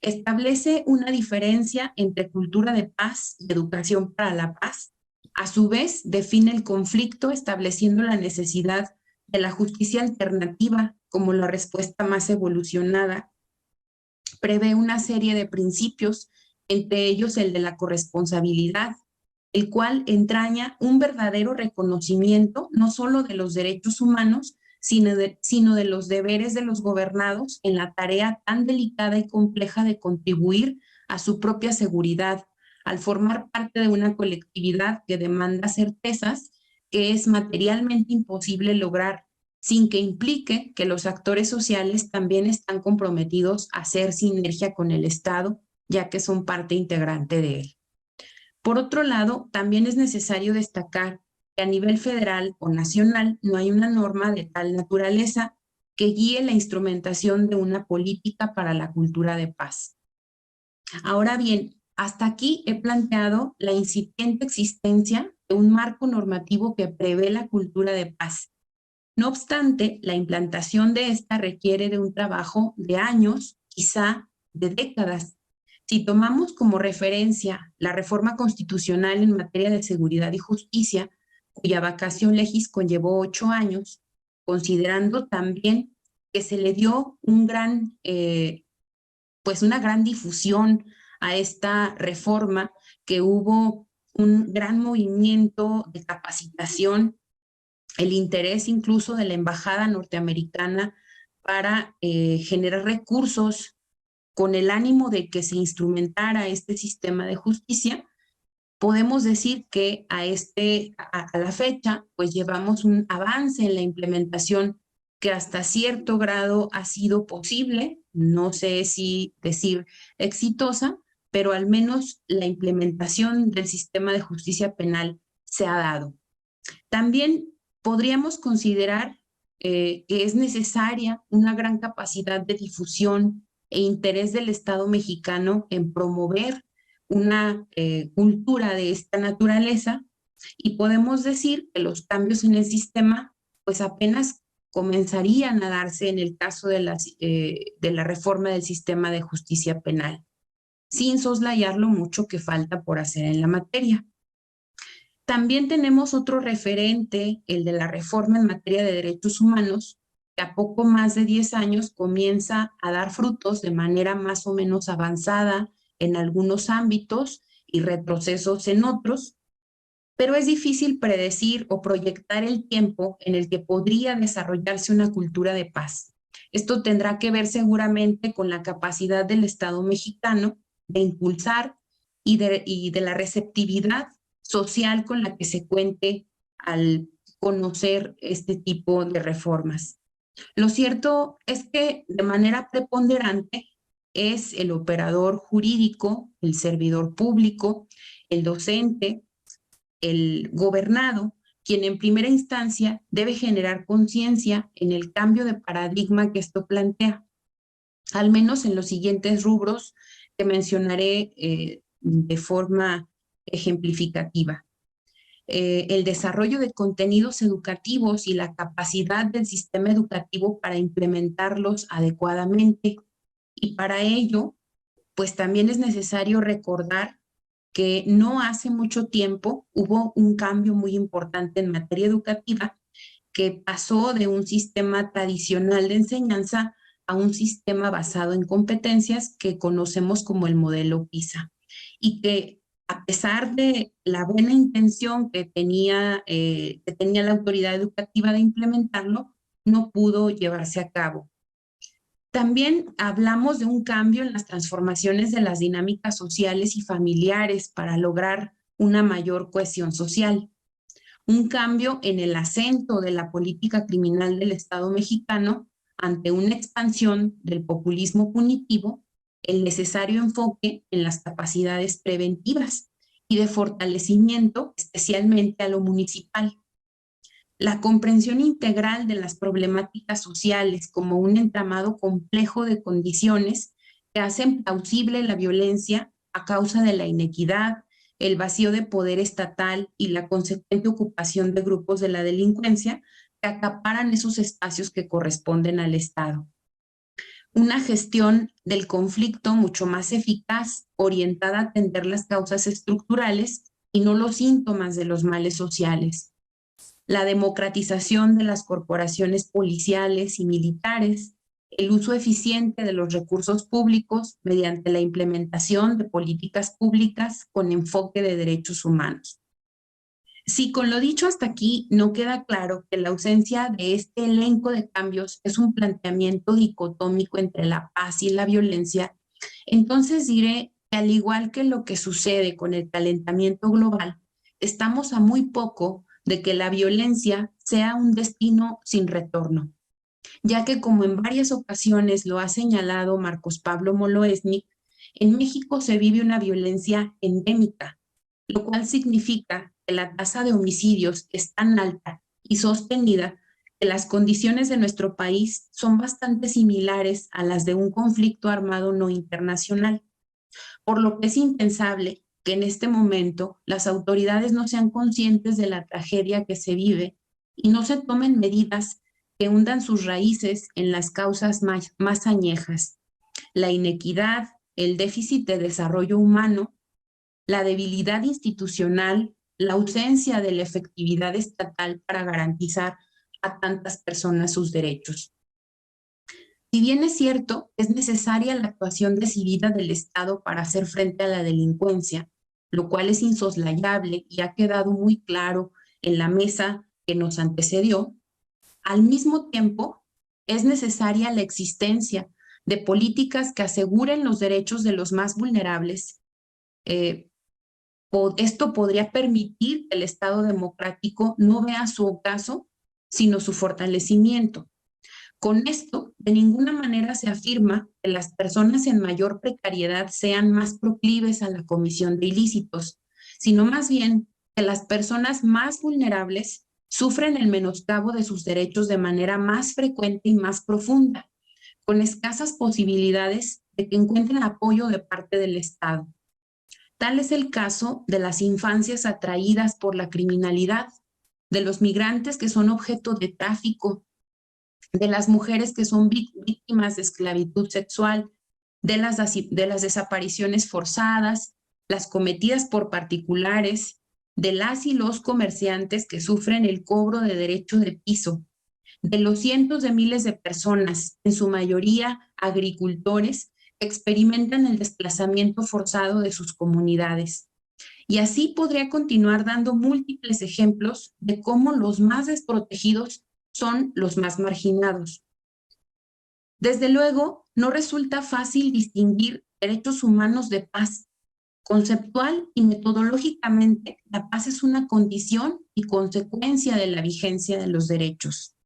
Establece una diferencia entre cultura de paz y educación para la paz. A su vez, define el conflicto estableciendo la necesidad de la justicia alternativa como la respuesta más evolucionada, prevé una serie de principios, entre ellos el de la corresponsabilidad, el cual entraña un verdadero reconocimiento no solo de los derechos humanos, sino de los deberes de los gobernados en la tarea tan delicada y compleja de contribuir a su propia seguridad, al formar parte de una colectividad que demanda certezas que es materialmente imposible lograr, sin que implique que los actores sociales también están comprometidos a hacer sinergia con el Estado, ya que son parte integrante de él. Por otro lado, también es necesario destacar que a nivel federal o nacional no hay una norma de tal naturaleza que guíe la instrumentación de una política para la cultura de paz. Ahora bien, hasta aquí he planteado la incipiente existencia de un marco normativo que prevé la cultura de paz. No obstante, la implantación de esta requiere de un trabajo de años, quizá de décadas. Si tomamos como referencia la reforma constitucional en materia de seguridad y justicia, cuya vacación legis conllevó 8 años, considerando también que se le dio una gran difusión a esta reforma, que hubo un gran movimiento de capacitación, el interés incluso de la embajada norteamericana para generar recursos con el ánimo de que se instrumentara este sistema de justicia. Podemos decir que a la fecha, pues llevamos un avance en la implementación que hasta cierto grado ha sido posible, no sé si decir exitosa, pero al menos la implementación del sistema de justicia penal se ha dado. También podríamos considerar que es necesaria una gran capacidad de difusión e interés del Estado mexicano en promover una cultura de esta naturaleza, y podemos decir que los cambios en el sistema pues apenas comenzarían a darse en el caso de la reforma del sistema de justicia penal, sin soslayar lo mucho que falta por hacer en la materia. También tenemos otro referente, el de la reforma en materia de derechos humanos, que a poco más de 10 años comienza a dar frutos de manera más o menos avanzada en algunos ámbitos y retrocesos en otros, pero es difícil predecir o proyectar el tiempo en el que podría desarrollarse una cultura de paz. Esto tendrá que ver seguramente con la capacidad del Estado mexicano de impulsar y de la receptividad social con la que se cuente al conocer este tipo de reformas. Lo cierto es que de manera preponderante es el operador jurídico, el servidor público, el docente, el gobernado, quien en primera instancia debe generar conciencia en el cambio de paradigma que esto plantea, al menos en los siguientes rubros que mencionaré de forma ejemplificativa. El desarrollo de contenidos educativos y la capacidad del sistema educativo para implementarlos adecuadamente. Y para ello, pues también es necesario recordar que no hace mucho tiempo hubo un cambio muy importante en materia educativa, que pasó de un sistema tradicional de enseñanza a un sistema basado en competencias que conocemos como el modelo PISA, y que a pesar de la buena intención que tenía la autoridad educativa de implementarlo, no pudo llevarse a cabo. También hablamos de un cambio en las transformaciones de las dinámicas sociales y familiares para lograr una mayor cohesión social. Un cambio en el acento de la política criminal del Estado mexicano ante una expansión del populismo punitivo, el necesario enfoque en las capacidades preventivas y de fortalecimiento, especialmente a lo municipal. La comprensión integral de las problemáticas sociales como un entramado complejo de condiciones que hacen plausible la violencia a causa de la inequidad, el vacío de poder estatal y la consecuente ocupación de grupos de la delincuencia que acaparan esos espacios que corresponden al Estado. Una gestión del conflicto mucho más eficaz, orientada a atender las causas estructurales y no los síntomas de los males sociales. la democratización de las corporaciones policiales y militares, el uso eficiente de los recursos públicos mediante la implementación de políticas públicas con enfoque de derechos humanos. Si con lo dicho hasta aquí no queda claro que la ausencia de este elenco de cambios es un planteamiento dicotómico entre la paz y la violencia, entonces diré que al igual que lo que sucede con el calentamiento global, estamos a muy poco de que la violencia sea un destino sin retorno, ya que como en varias ocasiones lo ha señalado Marcos Pablo Moloesnik, en México se vive una violencia endémica, lo cual significa que la tasa de homicidios es tan alta y sostenida que las condiciones de nuestro país son bastante similares a las de un conflicto armado no internacional, por lo que es impensable que en este momento las autoridades no sean conscientes de la tragedia que se vive y no se tomen medidas que hundan sus raíces en las causas más añejas: la inequidad, el déficit de desarrollo humano, la debilidad institucional, la ausencia de la efectividad estatal para garantizar a tantas personas sus derechos. Si bien es cierto, es necesaria la actuación decidida del Estado para hacer frente a la delincuencia, lo cual es insoslayable y ha quedado muy claro en la mesa que nos antecedió, al mismo tiempo es necesaria la existencia de políticas que aseguren los derechos de los más vulnerables. Esto podría permitir que el Estado democrático no vea su ocaso, sino su fortalecimiento. Con esto, de ninguna manera se afirma que las personas en mayor precariedad sean más proclives a la comisión de ilícitos, sino más bien que las personas más vulnerables sufren el menoscabo de sus derechos de manera más frecuente y más profunda, con escasas posibilidades de que encuentren apoyo de parte del Estado. Tal es el caso de las infancias atraídas por la criminalidad, de los migrantes que son objeto de tráfico, de las mujeres que son víctimas de esclavitud sexual, de las desapariciones forzadas, las cometidas por particulares, de las y los comerciantes que sufren el cobro de derecho de piso, de los cientos de miles de personas, en su mayoría agricultores, que experimentan el desplazamiento forzado de sus comunidades. Y así podría continuar dando múltiples ejemplos de cómo los más desprotegidos son los más marginados. Desde luego, no resulta fácil distinguir derechos humanos de paz. Conceptual y metodológicamente, la paz es una condición y consecuencia de la vigencia de los derechos.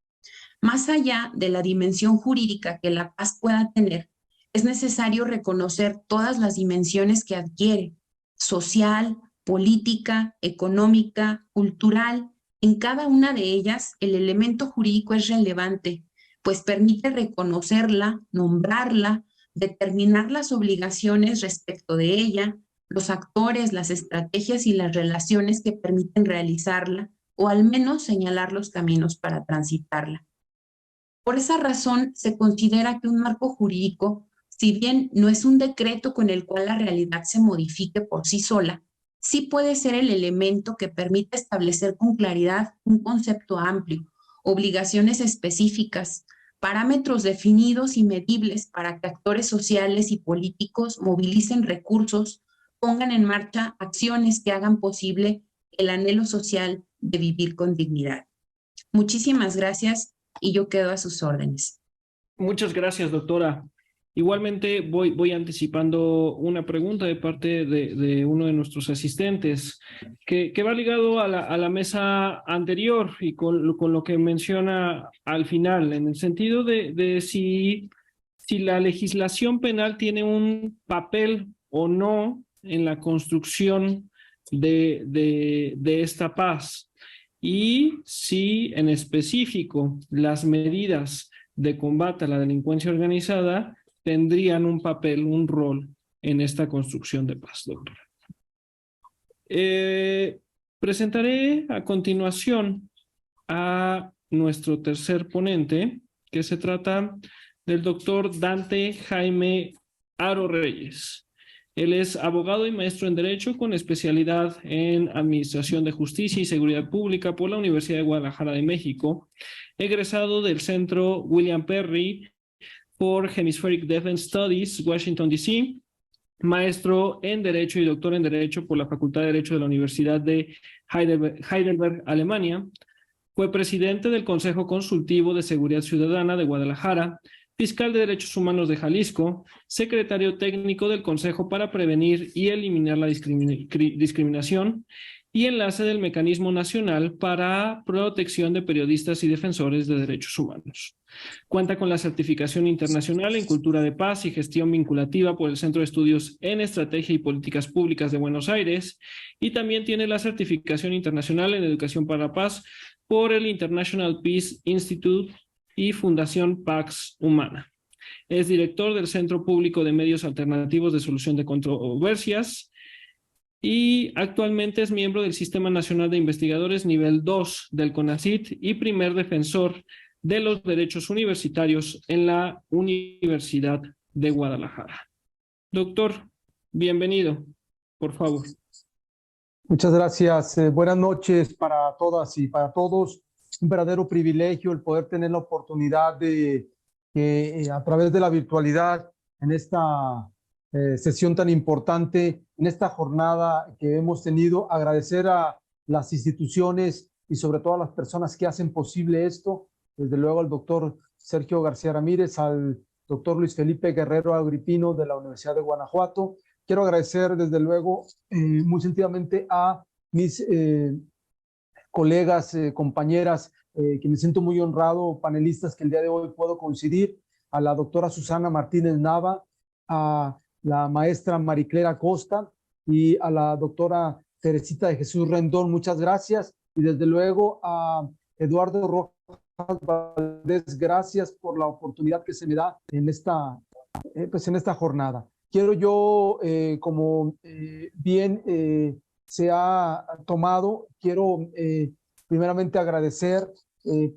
Más allá de la dimensión jurídica que la paz pueda tener, es necesario reconocer todas las dimensiones que adquiere: social, política, económica, cultural. En cada una de ellas, el elemento jurídico es relevante, pues permite reconocerla, nombrarla, determinar las obligaciones respecto de ella, los actores, las estrategias y las relaciones que permiten realizarla, o al menos señalar los caminos para transitarla. Por esa razón, se considera que un marco jurídico, si bien no es un decreto con el cual la realidad se modifique por sí sola, sí puede ser el elemento que permite establecer con claridad un concepto amplio, obligaciones específicas, parámetros definidos y medibles para que actores sociales y políticos movilicen recursos, pongan en marcha acciones que hagan posible el anhelo social de vivir con dignidad. Muchísimas gracias y yo quedo a sus órdenes. Muchas gracias, doctora. Igualmente voy anticipando una pregunta de parte de uno de nuestros asistentes que va ligado a la mesa anterior y con lo que menciona al final, en el sentido de si la legislación penal tiene un papel o no en la construcción de esta paz, y si en específico las medidas de combate a la delincuencia organizada tendrían un papel, un rol en esta construcción de paz, doctora. Presentaré a continuación a nuestro tercer ponente, que se trata del doctor Dante Jaime Haro Reyes. Él es abogado y maestro en Derecho con especialidad en Administración de Justicia y Seguridad Pública por la Universidad de Guadalajara de México, egresado del Centro William Perry por Hemispheric Defense Studies, Washington, D.C., maestro en Derecho y doctor en Derecho por la Facultad de Derecho de la Universidad de Heidelberg, Alemania. Fue presidente del Consejo Consultivo de Seguridad Ciudadana de Guadalajara, fiscal de Derechos Humanos de Jalisco, secretario técnico del Consejo para Prevenir y Eliminar la Discriminación y enlace del Mecanismo Nacional para Protección de Periodistas y Defensores de Derechos Humanos. Cuenta con la certificación internacional en Cultura de Paz y Gestión Vinculativa por el Centro de Estudios en Estrategia y Políticas Públicas de Buenos Aires y también tiene la certificación internacional en Educación para la Paz por el International Peace Institute y Fundación Pax Humana. Es director del Centro Público de Medios Alternativos de Solución de Controversias y actualmente es miembro del Sistema Nacional de Investigadores Nivel 2 del CONACYT y primer defensor de los derechos universitarios en la Universidad de Guadalajara. Doctor, bienvenido, por favor. Muchas gracias. Buenas noches para todas y para todos. Un verdadero privilegio el poder tener la oportunidad de a través de la virtualidad en esta sesión tan importante, en esta jornada que hemos tenido, agradecer a las instituciones y sobre todo a las personas que hacen posible esto, desde luego al doctor Sergio García Ramírez, al doctor Luis Felipe Guerrero Agripino de la Universidad de Guanajuato. Quiero agradecer desde luego muy sentidamente a mis colegas, compañeras, que me siento muy honrado, panelistas que el día de hoy puedo coincidir, a la doctora Susana Martínez Nava, a la maestra Maricler Acosta y a la doctora Teresita de Jesús Rendón, muchas gracias. Y desde luego a Eduardo Rojas Valdés, gracias por la oportunidad que se me da en esta jornada. Quiero yo, como bien se ha tomado, quiero primeramente agradecer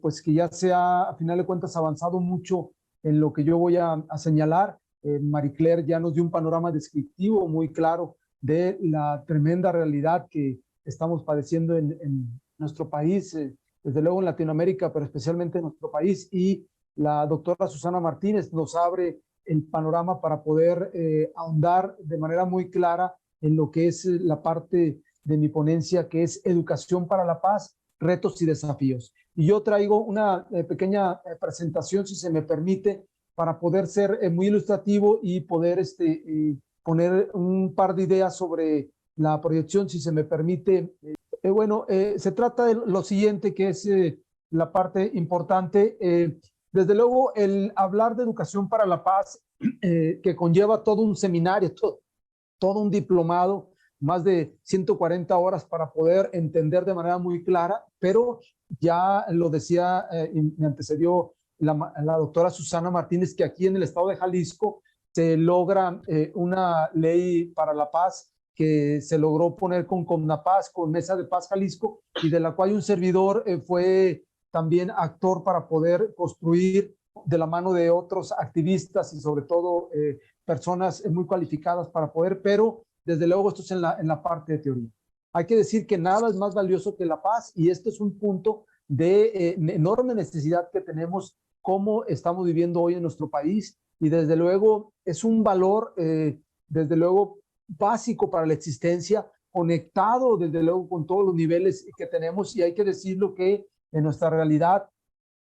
pues que ya se ha, a final de cuentas, avanzado mucho en lo que yo voy a señalar. Maricler ya nos dio un panorama descriptivo muy claro de la tremenda realidad que estamos padeciendo en nuestro país, desde luego en Latinoamérica, pero especialmente en nuestro país. Y la doctora Susana Martínez nos abre el panorama para poder ahondar de manera muy clara en lo que es la parte de mi ponencia, que es Educación para la Paz, retos y desafíos. Y yo traigo una pequeña presentación, si se me permite, para poder ser muy ilustrativo y poder poner un par de ideas sobre la proyección, si se me permite. Se trata de lo siguiente, que es la parte importante. Desde luego, el hablar de educación para la paz, que conlleva todo un seminario, todo un diplomado, más de 140 horas para poder entender de manera muy clara, pero ya lo decía, me antecedió la doctora Susana Martínez, que aquí en el estado de Jalisco se logra una ley para la paz que se logró poner con CONAPAZ, con Mesa de Paz Jalisco, y de la cual un servidor fue también actor para poder construir de la mano de otros activistas y sobre todo personas muy cualificadas para poder, pero desde luego esto es en la parte de teoría. Hay que decir que nada es más valioso que la paz, y este es un punto de enorme necesidad que tenemos como estamos viviendo hoy en nuestro país, y desde luego es un valor desde luego básico para la existencia, conectado desde luego con todos los niveles que tenemos. Y hay que decirlo que en nuestra realidad,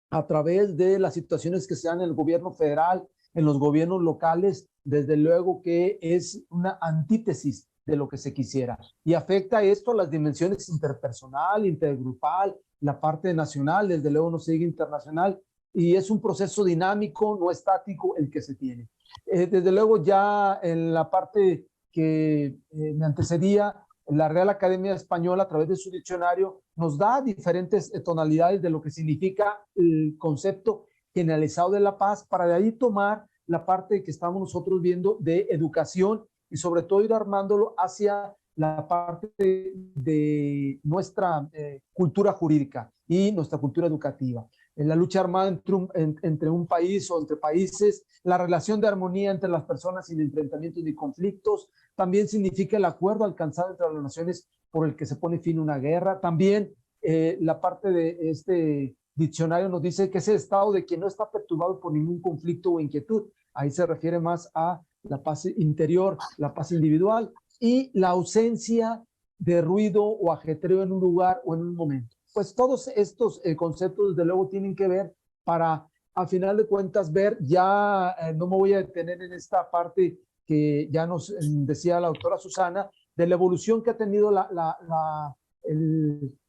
a través de las situaciones que se dan en el gobierno federal, en los gobiernos locales, desde luego que es una antítesis de lo que se quisiera. Y afecta esto a las dimensiones interpersonal, intergrupal, la parte nacional, desde luego no se diga internacional, y es un proceso dinámico, no estático, el que se tiene. Desde luego ya en la parte que me antecedía, la Real Academia Española, a través de su diccionario, nos da diferentes tonalidades de lo que significa el concepto generalizado de la paz, para de ahí tomar la parte que estamos nosotros viendo de educación y sobre todo ir armándolo hacia la parte de nuestra cultura jurídica y nuestra cultura educativa. En la lucha armada entre un país o entre países, la relación de armonía entre las personas sin enfrentamientos ni conflictos, también significa el acuerdo alcanzado entre las naciones por el que se pone fin a una guerra. También la parte de este diccionario nos dice que es el estado de quien no está perturbado por ningún conflicto o inquietud. Ahí se refiere más a la paz interior, la paz individual y la ausencia de ruido o ajetreo en un lugar o en un momento. Pues todos estos conceptos, desde luego, tienen que ver para, al final de cuentas, ver, ya no me voy a detener en esta parte que ya nos decía la doctora Susana, de la evolución que ha tenido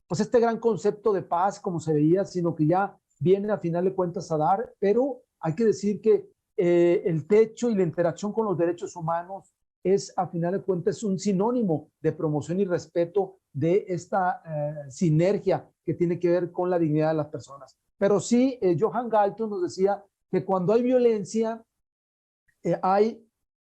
pues este gran concepto de paz, como se veía, sino que ya viene a final de cuentas a dar, pero hay que decir que el techo y la interacción con los derechos humanos es, a final de cuentas, un sinónimo de promoción y respeto de esta sinergia que tiene que ver con la dignidad de las personas. Pero sí, Johan Galton nos decía que cuando hay violencia, hay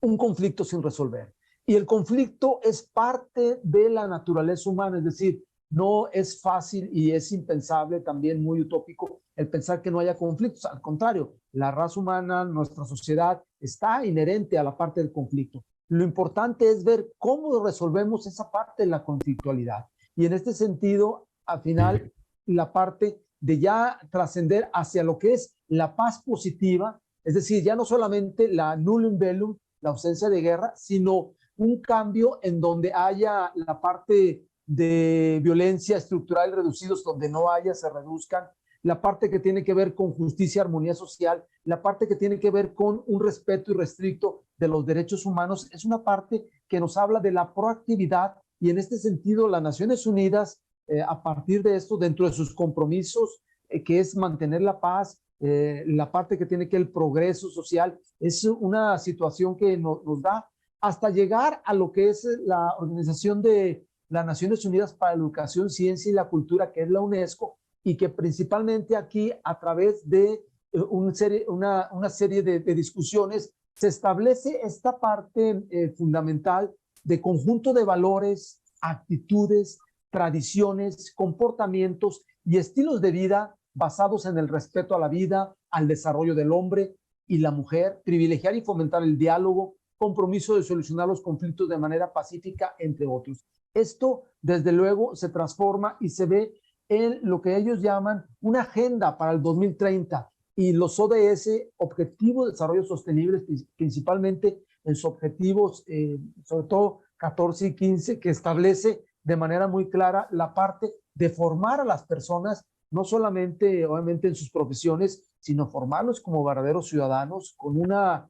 un conflicto sin resolver. Y el conflicto es parte de la naturaleza humana, es decir, no es fácil y es impensable, también muy utópico, el pensar que no haya conflictos. Al contrario, la raza humana, nuestra sociedad, está inherente a la parte del conflicto. Lo importante es ver cómo resolvemos esa parte de la conflictualidad. Y en este sentido, al final, la parte de ya trascender hacia lo que es la paz positiva, es decir, ya no solamente la nullum bellum, la ausencia de guerra, sino un cambio en donde haya la parte de violencia estructural reducidos, donde no haya, se reduzcan, la parte que tiene que ver con justicia, armonía social, la parte que tiene que ver con un respeto irrestricto de los derechos humanos, es una parte que nos habla de la proactividad y en este sentido las Naciones Unidas, a partir de esto, dentro de sus compromisos, que es mantener la paz, la parte que tiene que ver el progreso social, es una situación que nos da hasta llegar a lo que es la Organización de las Naciones Unidas para la Educación, Ciencia y la Cultura, que es la UNESCO, y que principalmente aquí, a través de una serie de discusiones, se establece esta parte fundamental de conjunto de valores, actitudes, tradiciones, comportamientos y estilos de vida basados en el respeto a la vida, al desarrollo del hombre y la mujer, privilegiar y fomentar el diálogo, compromiso de solucionar los conflictos de manera pacífica, entre otros. Esto, desde luego, se transforma y se ve en lo que ellos llaman una agenda para el 2030 y los ODS, Objetivos de Desarrollo Sostenible, principalmente en sus objetivos, sobre todo 14 y 15, que establece de manera muy clara la parte de formar a las personas, no solamente, obviamente, en sus profesiones, sino formarlos como verdaderos ciudadanos, con una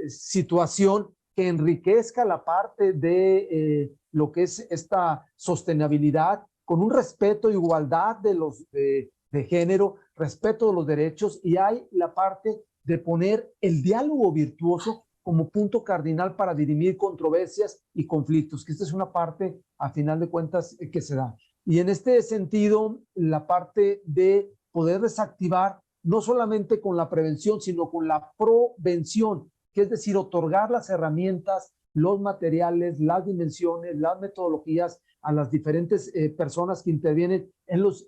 situación que enriquezca la parte de lo que es esta sostenibilidad, con un respeto e igualdad de género, respeto de los derechos, y hay la parte de poner el diálogo virtuoso como punto cardinal para dirimir controversias y conflictos, que esta es una parte, a final de cuentas, que se da. Y en este sentido, la parte de poder desactivar, no solamente con la prevención, sino con la provención, que es decir, otorgar las herramientas, los materiales, las dimensiones, las metodologías a las diferentes personas que intervienen en los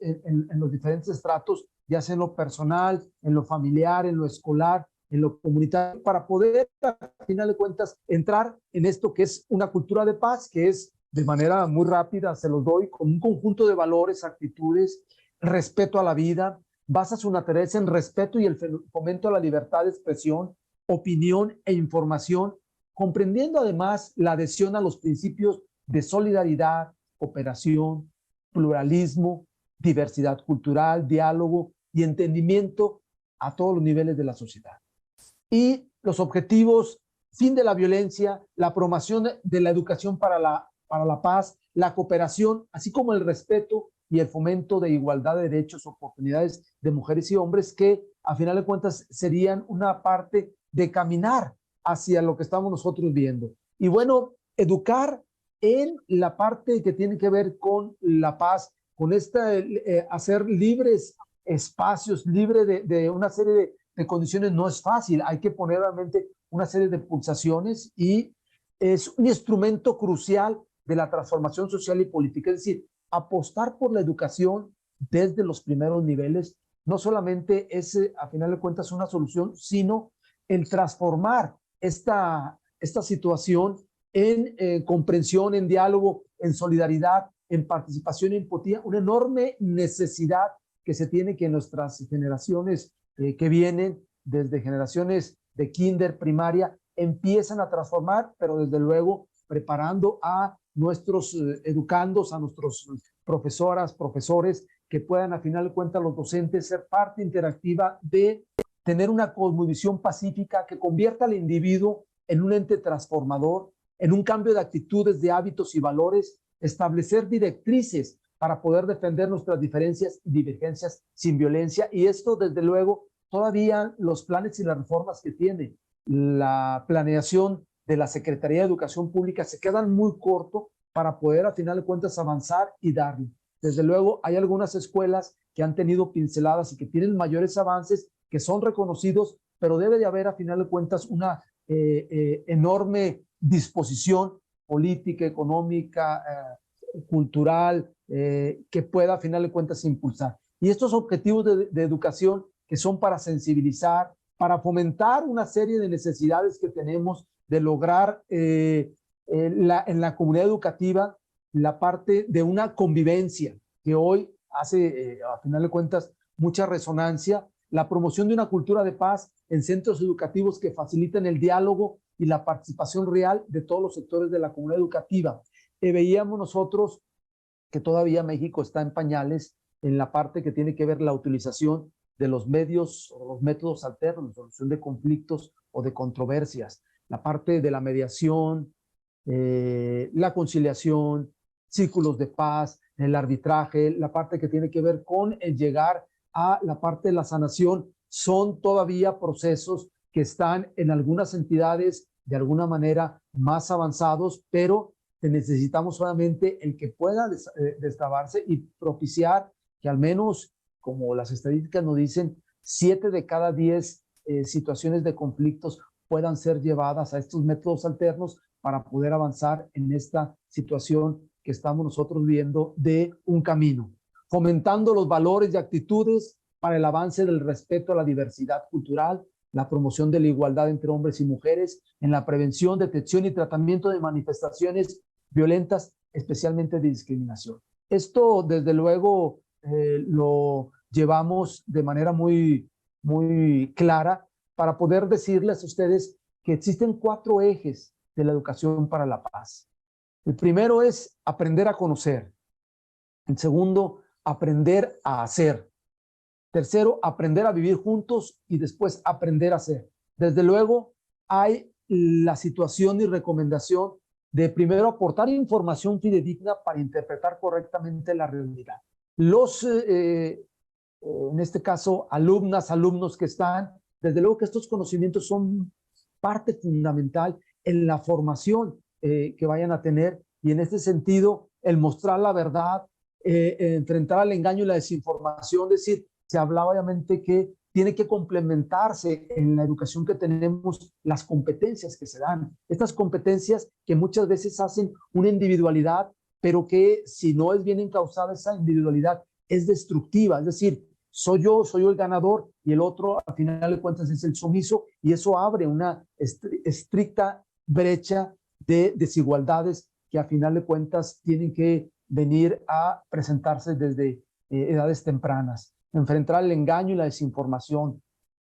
diferentes estratos, ya sea en lo personal, en lo familiar, en lo escolar, en lo comunitario, para poder, al final de cuentas, entrar en esto que es una cultura de paz, que es de manera muy rápida, se los doy, con un conjunto de valores, actitudes, respeto a la vida, basa su naturaleza en respeto y el fomento a la libertad de expresión, opinión e información, comprendiendo además la adhesión a los principios de solidaridad, cooperación, pluralismo, diversidad cultural, diálogo y entendimiento a todos los niveles de la sociedad. Y los objetivos: fin de la violencia, la promoción de la educación para la paz, la cooperación, así como el respeto y el fomento de igualdad de derechos, oportunidades de mujeres y hombres, que a final de cuentas serían una parte de caminar hacia lo que estamos nosotros viendo. Y bueno, educar en la parte que tiene que ver con la paz, con hacer libres espacios, libre de una serie de condiciones, no es fácil. Hay que poner realmente una serie de pulsaciones y es un instrumento crucial de la transformación social y política. Es decir, apostar por la educación desde los primeros niveles no solamente es, a final de cuentas, una solución, sino el transformar esta situación en comprensión, en diálogo, en solidaridad, en participación y empatía, una enorme necesidad que se tiene que nuestras generaciones que vienen, desde generaciones de kinder, primaria, empiezan a transformar, pero desde luego preparando a nuestros educandos, a nuestros profesoras, profesores, que puedan a final de cuentas los docentes ser parte interactiva de tener una cosmovisión pacífica que convierta al individuo en un ente transformador, en un cambio de actitudes, de hábitos y valores, establecer directrices para poder defender nuestras diferencias y divergencias sin violencia. Y esto, desde luego, todavía los planes y las reformas que tiene la planeación de la Secretaría de Educación Pública se quedan muy cortos para poder, a final de cuentas, avanzar y darle. Desde luego, hay algunas escuelas que han tenido pinceladas y que tienen mayores avances, que son reconocidos, pero debe de haber, a final de cuentas, una enorme disposición política, económica, cultural, que pueda, a final de cuentas, impulsar. Y estos objetivos de educación que son para sensibilizar, para fomentar una serie de necesidades que tenemos de lograr en la comunidad educativa la parte de una convivencia que hoy hace, a final de cuentas, mucha resonancia, la promoción de una cultura de paz en centros educativos que faciliten el diálogo y la participación real de todos los sectores de la comunidad educativa. Veíamos nosotros que todavía México está en pañales en la parte que tiene que ver la utilización de los medios o los métodos alternos de solución de conflictos o de controversias, la parte de la mediación, la conciliación, círculos de paz, el arbitraje, la parte que tiene que ver con el llegar a la parte de la sanación, son todavía procesos que están en algunas entidades de alguna manera más avanzados, pero necesitamos solamente el que pueda destrabarse y propiciar que al menos, como las estadísticas nos dicen, 7 de cada 10 situaciones de conflictos puedan ser llevadas a estos métodos alternos para poder avanzar en esta situación que estamos nosotros viendo de un camino, fomentando los valores y actitudes para el avance del respeto a la diversidad cultural, la promoción de la igualdad entre hombres y mujeres, en la prevención, detección y tratamiento de manifestaciones violentas, especialmente de discriminación. Esto, desde luego, lo llevamos de manera muy clara para poder decirles a ustedes que existen 4 ejes de la educación para la paz. El primero es aprender a conocer. El segundo, aprender a hacer. Tercero, aprender a vivir juntos y después aprender a hacer. Desde luego, hay la situación y recomendación de primero aportar información fidedigna para interpretar correctamente la realidad. Los, en este caso, alumnas, alumnos que están, desde luego que estos conocimientos son parte fundamental en la formación que vayan a tener, y en este sentido, el mostrar la verdad, enfrentar al engaño y la desinformación, es decir, se hablaba obviamente que tiene que complementarse en la educación que tenemos las competencias que se dan. Estas competencias que muchas veces hacen una individualidad, pero que si no es bien encauzada esa individualidad, es destructiva. Es decir, soy yo el ganador y el otro, al final de cuentas, es el sumiso, y eso abre una estricta brecha de desigualdades que, a final de cuentas, tienen que venir a presentarse desde edades tempranas. Enfrentar el engaño y la desinformación,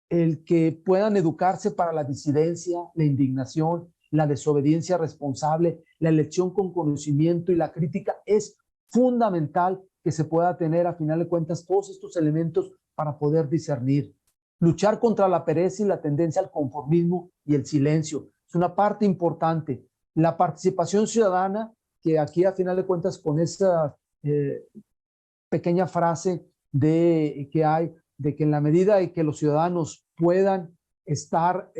el que puedan educarse para la disidencia, la indignación, la desobediencia responsable, la elección con conocimiento y la crítica, es fundamental que se pueda tener, a final de cuentas, todos estos elementos para poder discernir. Luchar contra la pereza y la tendencia al conformismo y el silencio es una parte importante. La participación ciudadana, que aquí, a final de cuentas, con esa pequeña frase que hay, de que en la medida de que los ciudadanos puedan estar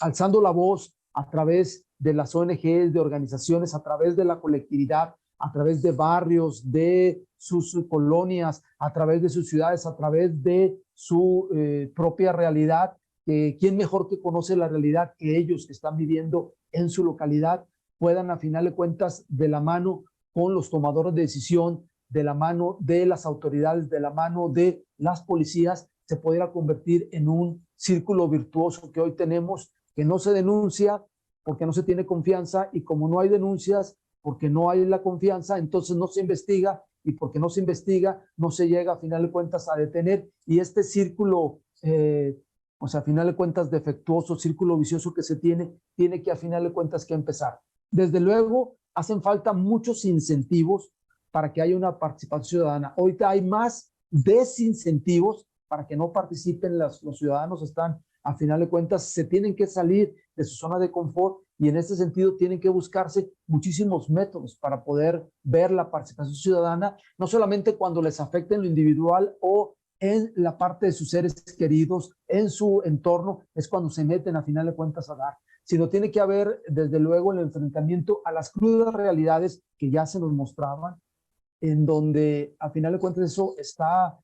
alzando la voz a través de las ONGs, de organizaciones, a través de la colectividad, a través de barrios, de sus colonias, a través de sus ciudades, a través de su propia realidad, ¿quién mejor que conoce la realidad que ellos que están viviendo en su localidad? Puedan, a final de cuentas, de la mano con los tomadores de decisión, de la mano de las autoridades, de la mano de las policías, se pudiera convertir en un círculo virtuoso que hoy tenemos, que no se denuncia, porque no se tiene confianza, y como no hay denuncias, porque no hay la confianza, entonces no se investiga, y porque no se investiga, no se llega a final de cuentas a detener, y este círculo, pues a final de cuentas defectuoso, círculo vicioso que se tiene que a final de cuentas que empezar. Desde luego, hacen falta muchos incentivos para que haya una participación ciudadana. Ahorita hay más desincentivos para que no participen los ciudadanos, están a final de cuentas, se tienen que salir de su zona de confort, y en este sentido tienen que buscarse muchísimos métodos para poder ver la participación ciudadana, no solamente cuando les afecte en lo individual o en la parte de sus seres queridos, en su entorno, es cuando se meten a final de cuentas a dar, sino tiene que haber desde luego el enfrentamiento a las crudas realidades que ya se nos mostraban, en donde a final de cuentas eso está,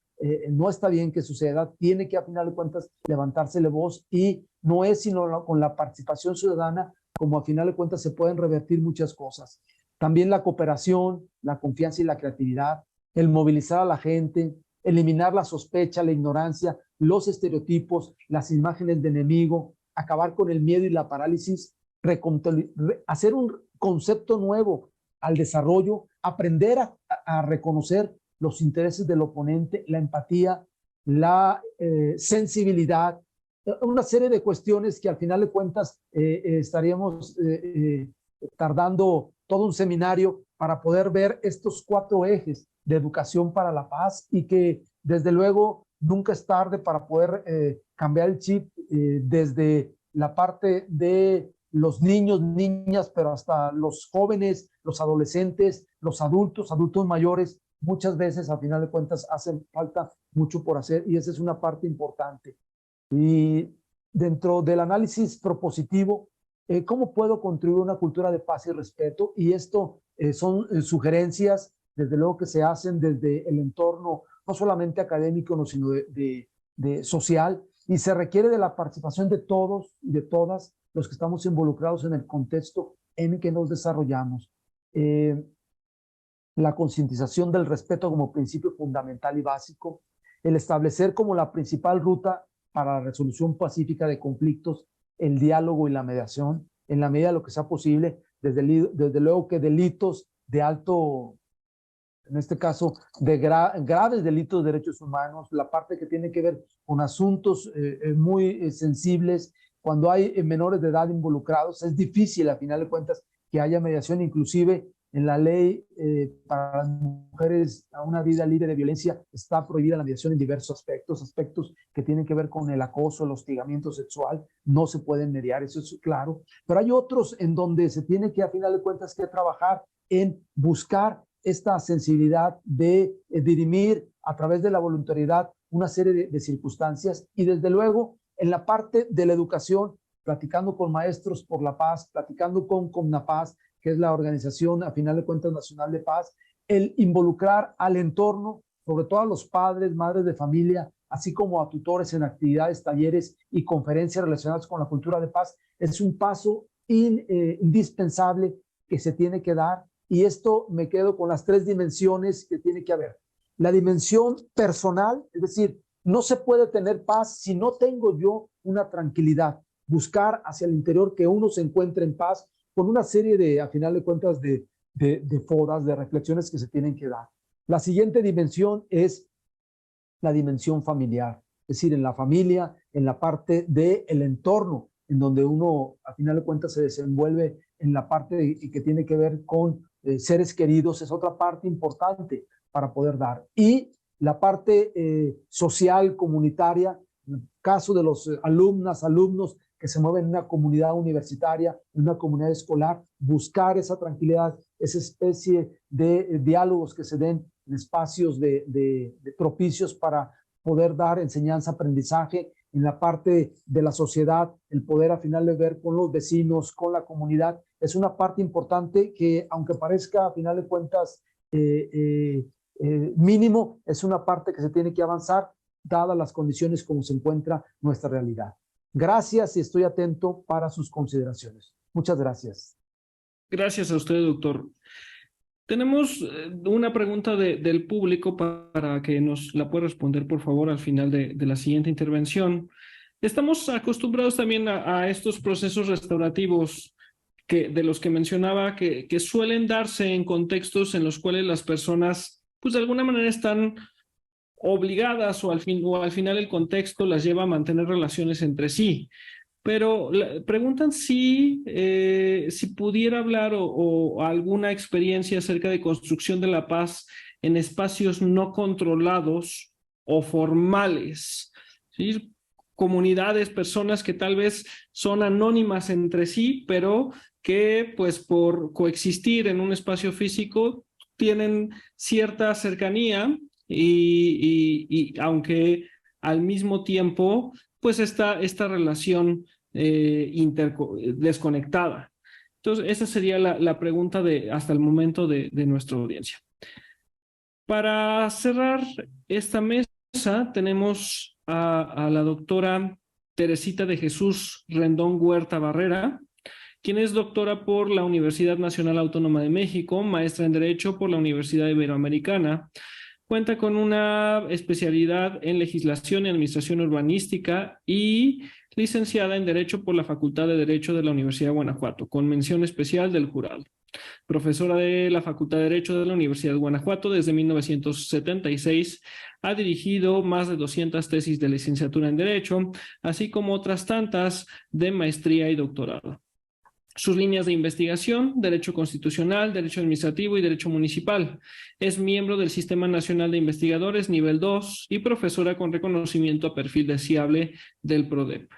no está bien que suceda, tiene que a final de cuentas levantarse la voz, y no es sino con la participación ciudadana como a final de cuentas se pueden revertir muchas cosas. También la cooperación, la confianza y la creatividad, el movilizar a la gente, eliminar la sospecha, la ignorancia, los estereotipos, las imágenes de enemigo, acabar con el miedo y la parálisis, hacer un concepto nuevo al desarrollo, aprender a reconocer los intereses del oponente, la empatía, la sensibilidad, una serie de cuestiones que al final de cuentas estaríamos tardando todo un seminario para poder ver estos 4 ejes de educación para la paz, y que desde luego nunca es tarde para poder cambiar el chip desde la parte de los niños, niñas, pero hasta los jóvenes, los adolescentes, los adultos mayores. Muchas veces, a final de cuentas, hace falta mucho por hacer, y esa es una parte importante. Y dentro del análisis propositivo, ¿cómo puedo construir una cultura de paz y respeto? Y esto son sugerencias, desde luego, que se hacen desde el entorno, no solamente académico, sino de social, y se requiere de la participación de todos y de todas los que estamos involucrados en el contexto en que nos desarrollamos. La concientización del respeto como principio fundamental y básico, el establecer como la principal ruta para la resolución pacífica de conflictos el diálogo y la mediación, en la medida de lo que sea posible, desde luego que delitos de alto, en este caso, de graves delitos de derechos humanos, la parte que tiene que ver con asuntos muy sensibles, cuando hay menores de edad involucrados, es difícil, a final de cuentas, que haya mediación. Inclusive en la ley para las mujeres a una vida libre de violencia está prohibida la mediación en diversos aspectos que tienen que ver con el acoso, el hostigamiento sexual, no se pueden mediar, eso es claro. Pero hay otros en donde se tiene que, a final de cuentas, que trabajar en buscar esta sensibilidad de dirimir a través de la voluntariedad una serie de circunstancias, y desde luego en la parte de la educación, platicando con Maestros por la Paz, platicando con CONAPAZ, que es la organización, a final de cuentas, nacional de paz, el involucrar al entorno, sobre todo a los padres, madres de familia, así como a tutores en actividades, talleres y conferencias relacionadas con la cultura de paz, es un paso indispensable que se tiene que dar. Y esto me quedo con las 3 dimensiones que tiene que haber. La dimensión personal, es decir, no se puede tener paz si no tengo yo una tranquilidad. Buscar hacia el interior que uno se encuentre en paz, con una serie de, a final de cuentas, de foras, de reflexiones que se tienen que dar. La siguiente dimensión es la dimensión familiar, es decir, en la familia, en la parte del entorno, en donde uno, a final de cuentas, se desenvuelve en la parte que tiene que ver con seres queridos, es otra parte importante para poder dar. Y la parte social, comunitaria, en el caso de los alumnos que se mueven en una comunidad universitaria, en una comunidad escolar, buscar esa tranquilidad, esa especie de diálogos que se den en espacios de propicios para poder dar enseñanza, aprendizaje. En la parte de la sociedad, el poder al final de ver con los vecinos, con la comunidad, es una parte importante que, aunque parezca a final de cuentas mínimo, es una parte que se tiene que avanzar, dadas las condiciones como se encuentra nuestra realidad. Gracias, y estoy atento para sus consideraciones. Muchas gracias. Gracias a usted, doctor. Tenemos una pregunta del público para que nos la pueda responder, por favor, al final de la siguiente intervención. Estamos acostumbrados también a estos procesos restaurativos de los que mencionaba que suelen darse en contextos en los cuales las personas, pues de alguna manera están obligadas o al final el contexto las lleva a mantener relaciones entre sí. Pero preguntan si pudiera hablar o alguna experiencia acerca de construcción de la paz en espacios no controlados o formales, ¿sí? Comunidades, personas que tal vez son anónimas entre sí, pero que pues por coexistir en un espacio físico tienen cierta cercanía y aunque al mismo tiempo pues esta relación desconectada. Entonces, esa sería la pregunta hasta el momento de nuestra audiencia. Para cerrar esta mesa, tenemos a la doctora Teresita de Jesús Rendón Huerta Barrera, quien es doctora por la Universidad Nacional Autónoma de México, maestra en Derecho por la Universidad Iberoamericana. Cuenta con una especialidad en legislación y administración urbanística y licenciada en Derecho por la Facultad de Derecho de la Universidad de Guanajuato, con mención especial del jurado. Profesora de la Facultad de Derecho de la Universidad de Guanajuato desde 1976, ha dirigido más de 200 tesis de licenciatura en Derecho, así como otras tantas de maestría y doctorado. Sus líneas de investigación: Derecho Constitucional, Derecho Administrativo y Derecho Municipal. Es miembro del Sistema Nacional de Investigadores Nivel 2 y profesora con reconocimiento a perfil deseable del PRODEP.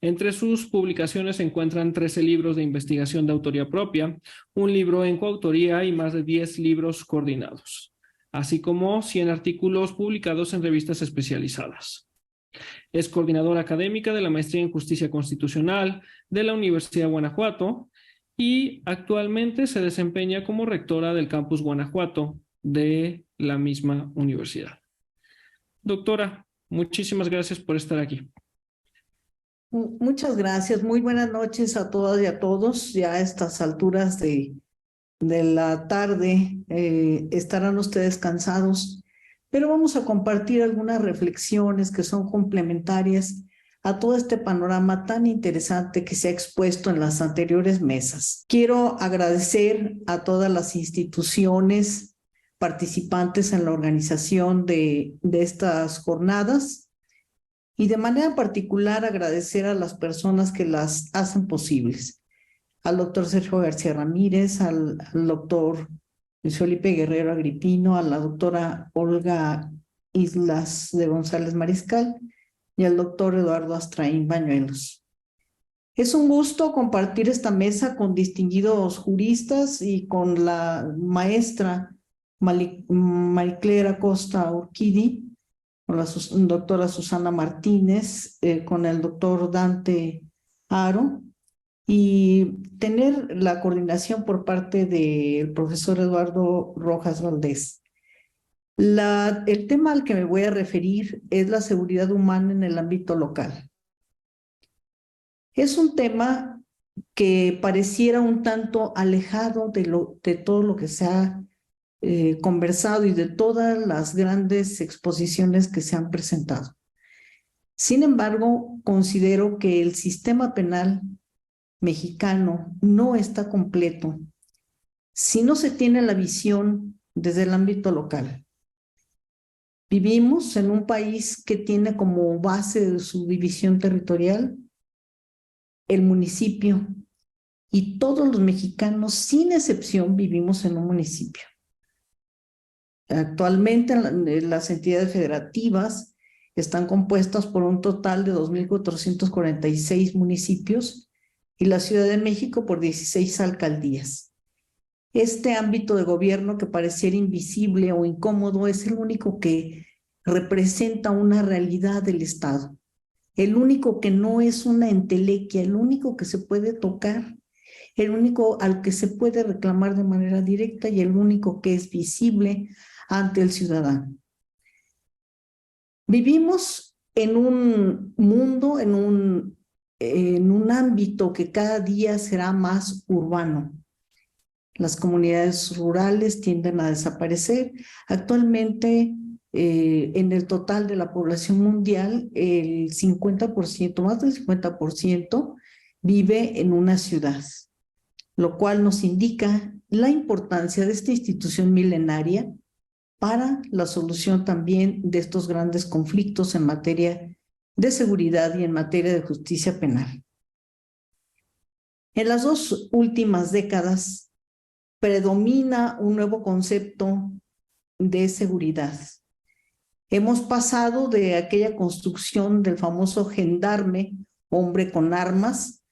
Entre sus publicaciones se encuentran 13 libros de investigación de autoría propia, un libro en coautoría y más de 10 libros coordinados, así como 100 artículos publicados en revistas especializadas. Es coordinadora académica de la Maestría en Justicia Constitucional de la Universidad de Guanajuato y actualmente se desempeña como rectora del Campus Guanajuato de la misma universidad. Doctora, muchísimas gracias por estar aquí. Muchas gracias. Muy buenas noches a todas y a todos. Ya a estas alturas de la tarde estarán ustedes cansados, pero vamos a compartir algunas reflexiones que son complementarias a todo este panorama tan interesante que se ha expuesto en las anteriores mesas. Quiero agradecer a todas las instituciones participantes en la organización de estas jornadas y de manera particular agradecer a las personas que las hacen posibles. Al doctor Sergio García Ramírez, al doctor Luis Felipe Guerrero Agripino, a la doctora Olga Islas de González Mariscal y al doctor Eduardo Astraín Bañuelos. Es un gusto compartir esta mesa con distinguidos juristas y con la maestra Maricler Acosta Urquidi, con la doctora Susana Martínez, con el doctor Dante Aro, y tener la coordinación por parte del profesor Eduardo Rojas Valdés. El tema al que me voy a referir es la seguridad humana en el ámbito local. Es un tema que pareciera un tanto alejado de todo lo que se ha conversado y de todas las grandes exposiciones que se han presentado. Sin embargo, considero que el sistema penal mexicano no está completo si no se tiene la visión desde el ámbito local. Vivimos en un país que tiene como base de su división territorial el municipio y todos los mexicanos, sin excepción, vivimos en un municipio. Actualmente las entidades federativas están compuestas por un total de 2.446 municipios y la Ciudad de México por 16 alcaldías. Este ámbito de gobierno que pareciera invisible o incómodo es el único que representa una realidad del Estado, el único que no es una entelequia, el único que se puede tocar, el único al que se puede reclamar de manera directa y el único que es visible ante el ciudadano. Vivimos en un mundo, en un ámbito que cada día será más urbano. Las comunidades rurales tienden a desaparecer. Actualmente, en el total de la población mundial, el 50%, más del 50%, vive en una ciudad. lo cual nos indica la importancia de esta institución milenaria para la solución también de estos grandes conflictos en materia de seguridad y en materia de justicia penal. En las 2 últimas décadas predomina un nuevo concepto de seguridad. Hemos pasado de aquella construcción del famoso gendarme, hombre con armas,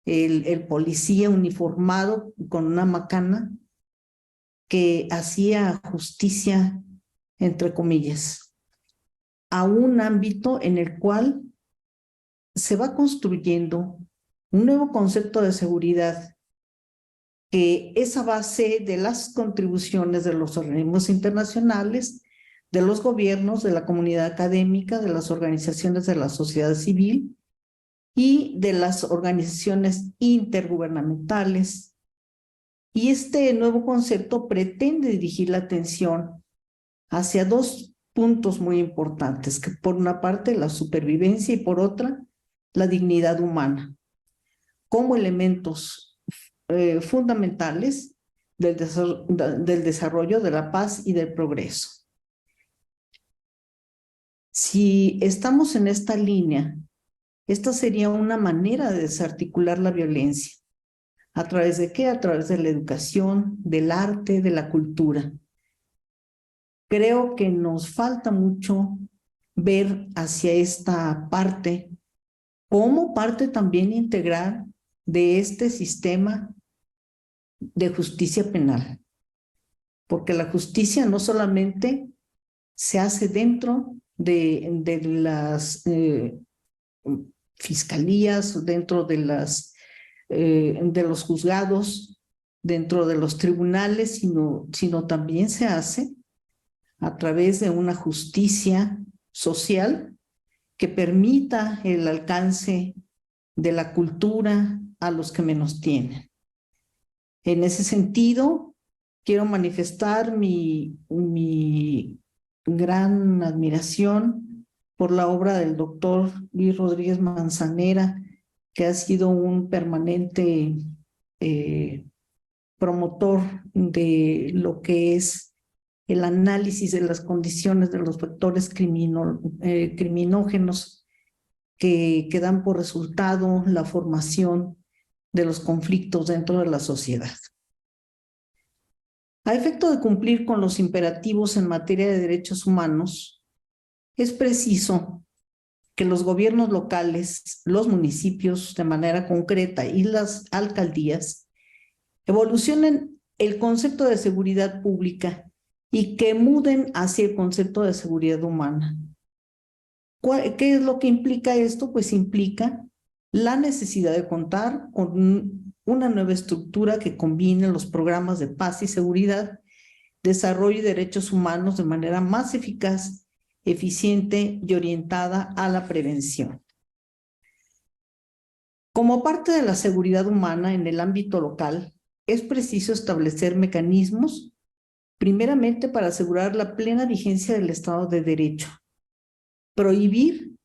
el policía uniformado con una macana que hacía justicia, entre comillas, a un ámbito en el cual se va construyendo un nuevo concepto de seguridad que es a base de las contribuciones de los organismos internacionales, de los gobiernos, de la comunidad académica, de las organizaciones de la sociedad civil y de las organizaciones intergubernamentales. Y este nuevo concepto pretende dirigir la atención hacia 2 puntos muy importantes, que por una parte la supervivencia y por otra la dignidad humana, como elementos fundamentales del desarrollo, de la paz y del progreso. Si estamos en esta línea, esta sería una manera de desarticular la violencia. ¿A través de qué? A través de la educación, del arte, de la cultura. Creo que nos falta mucho ver hacia esta parte como parte también integral de este sistema de justicia penal. Porque la justicia no solamente se hace dentro de las fiscalías, dentro de los juzgados, dentro de los tribunales, sino también se hace a través de una justicia social que permita el alcance de la cultura a los que menos tienen. En ese sentido, quiero manifestar mi gran admiración por la obra del doctor Luis Rodríguez Manzanera, que ha sido un permanente promotor de lo que es el análisis de las condiciones de los factores criminógenos que dan por resultado la formación de los conflictos dentro de la sociedad. A efecto de cumplir con los imperativos en materia de derechos humanos, es preciso que los gobiernos locales, los municipios de manera concreta y las alcaldías evolucionen el concepto de seguridad pública y que muden hacia el concepto de seguridad humana. ¿Qué es lo que implica esto? Pues implica la necesidad de contar con una nueva estructura que combine los programas de paz y seguridad, desarrollo y derechos humanos de manera más eficaz, eficiente y orientada a la prevención. Como parte de la seguridad humana en el ámbito local, es preciso establecer mecanismos, primeramente para asegurar la plena vigencia del Estado de Derecho, prohibir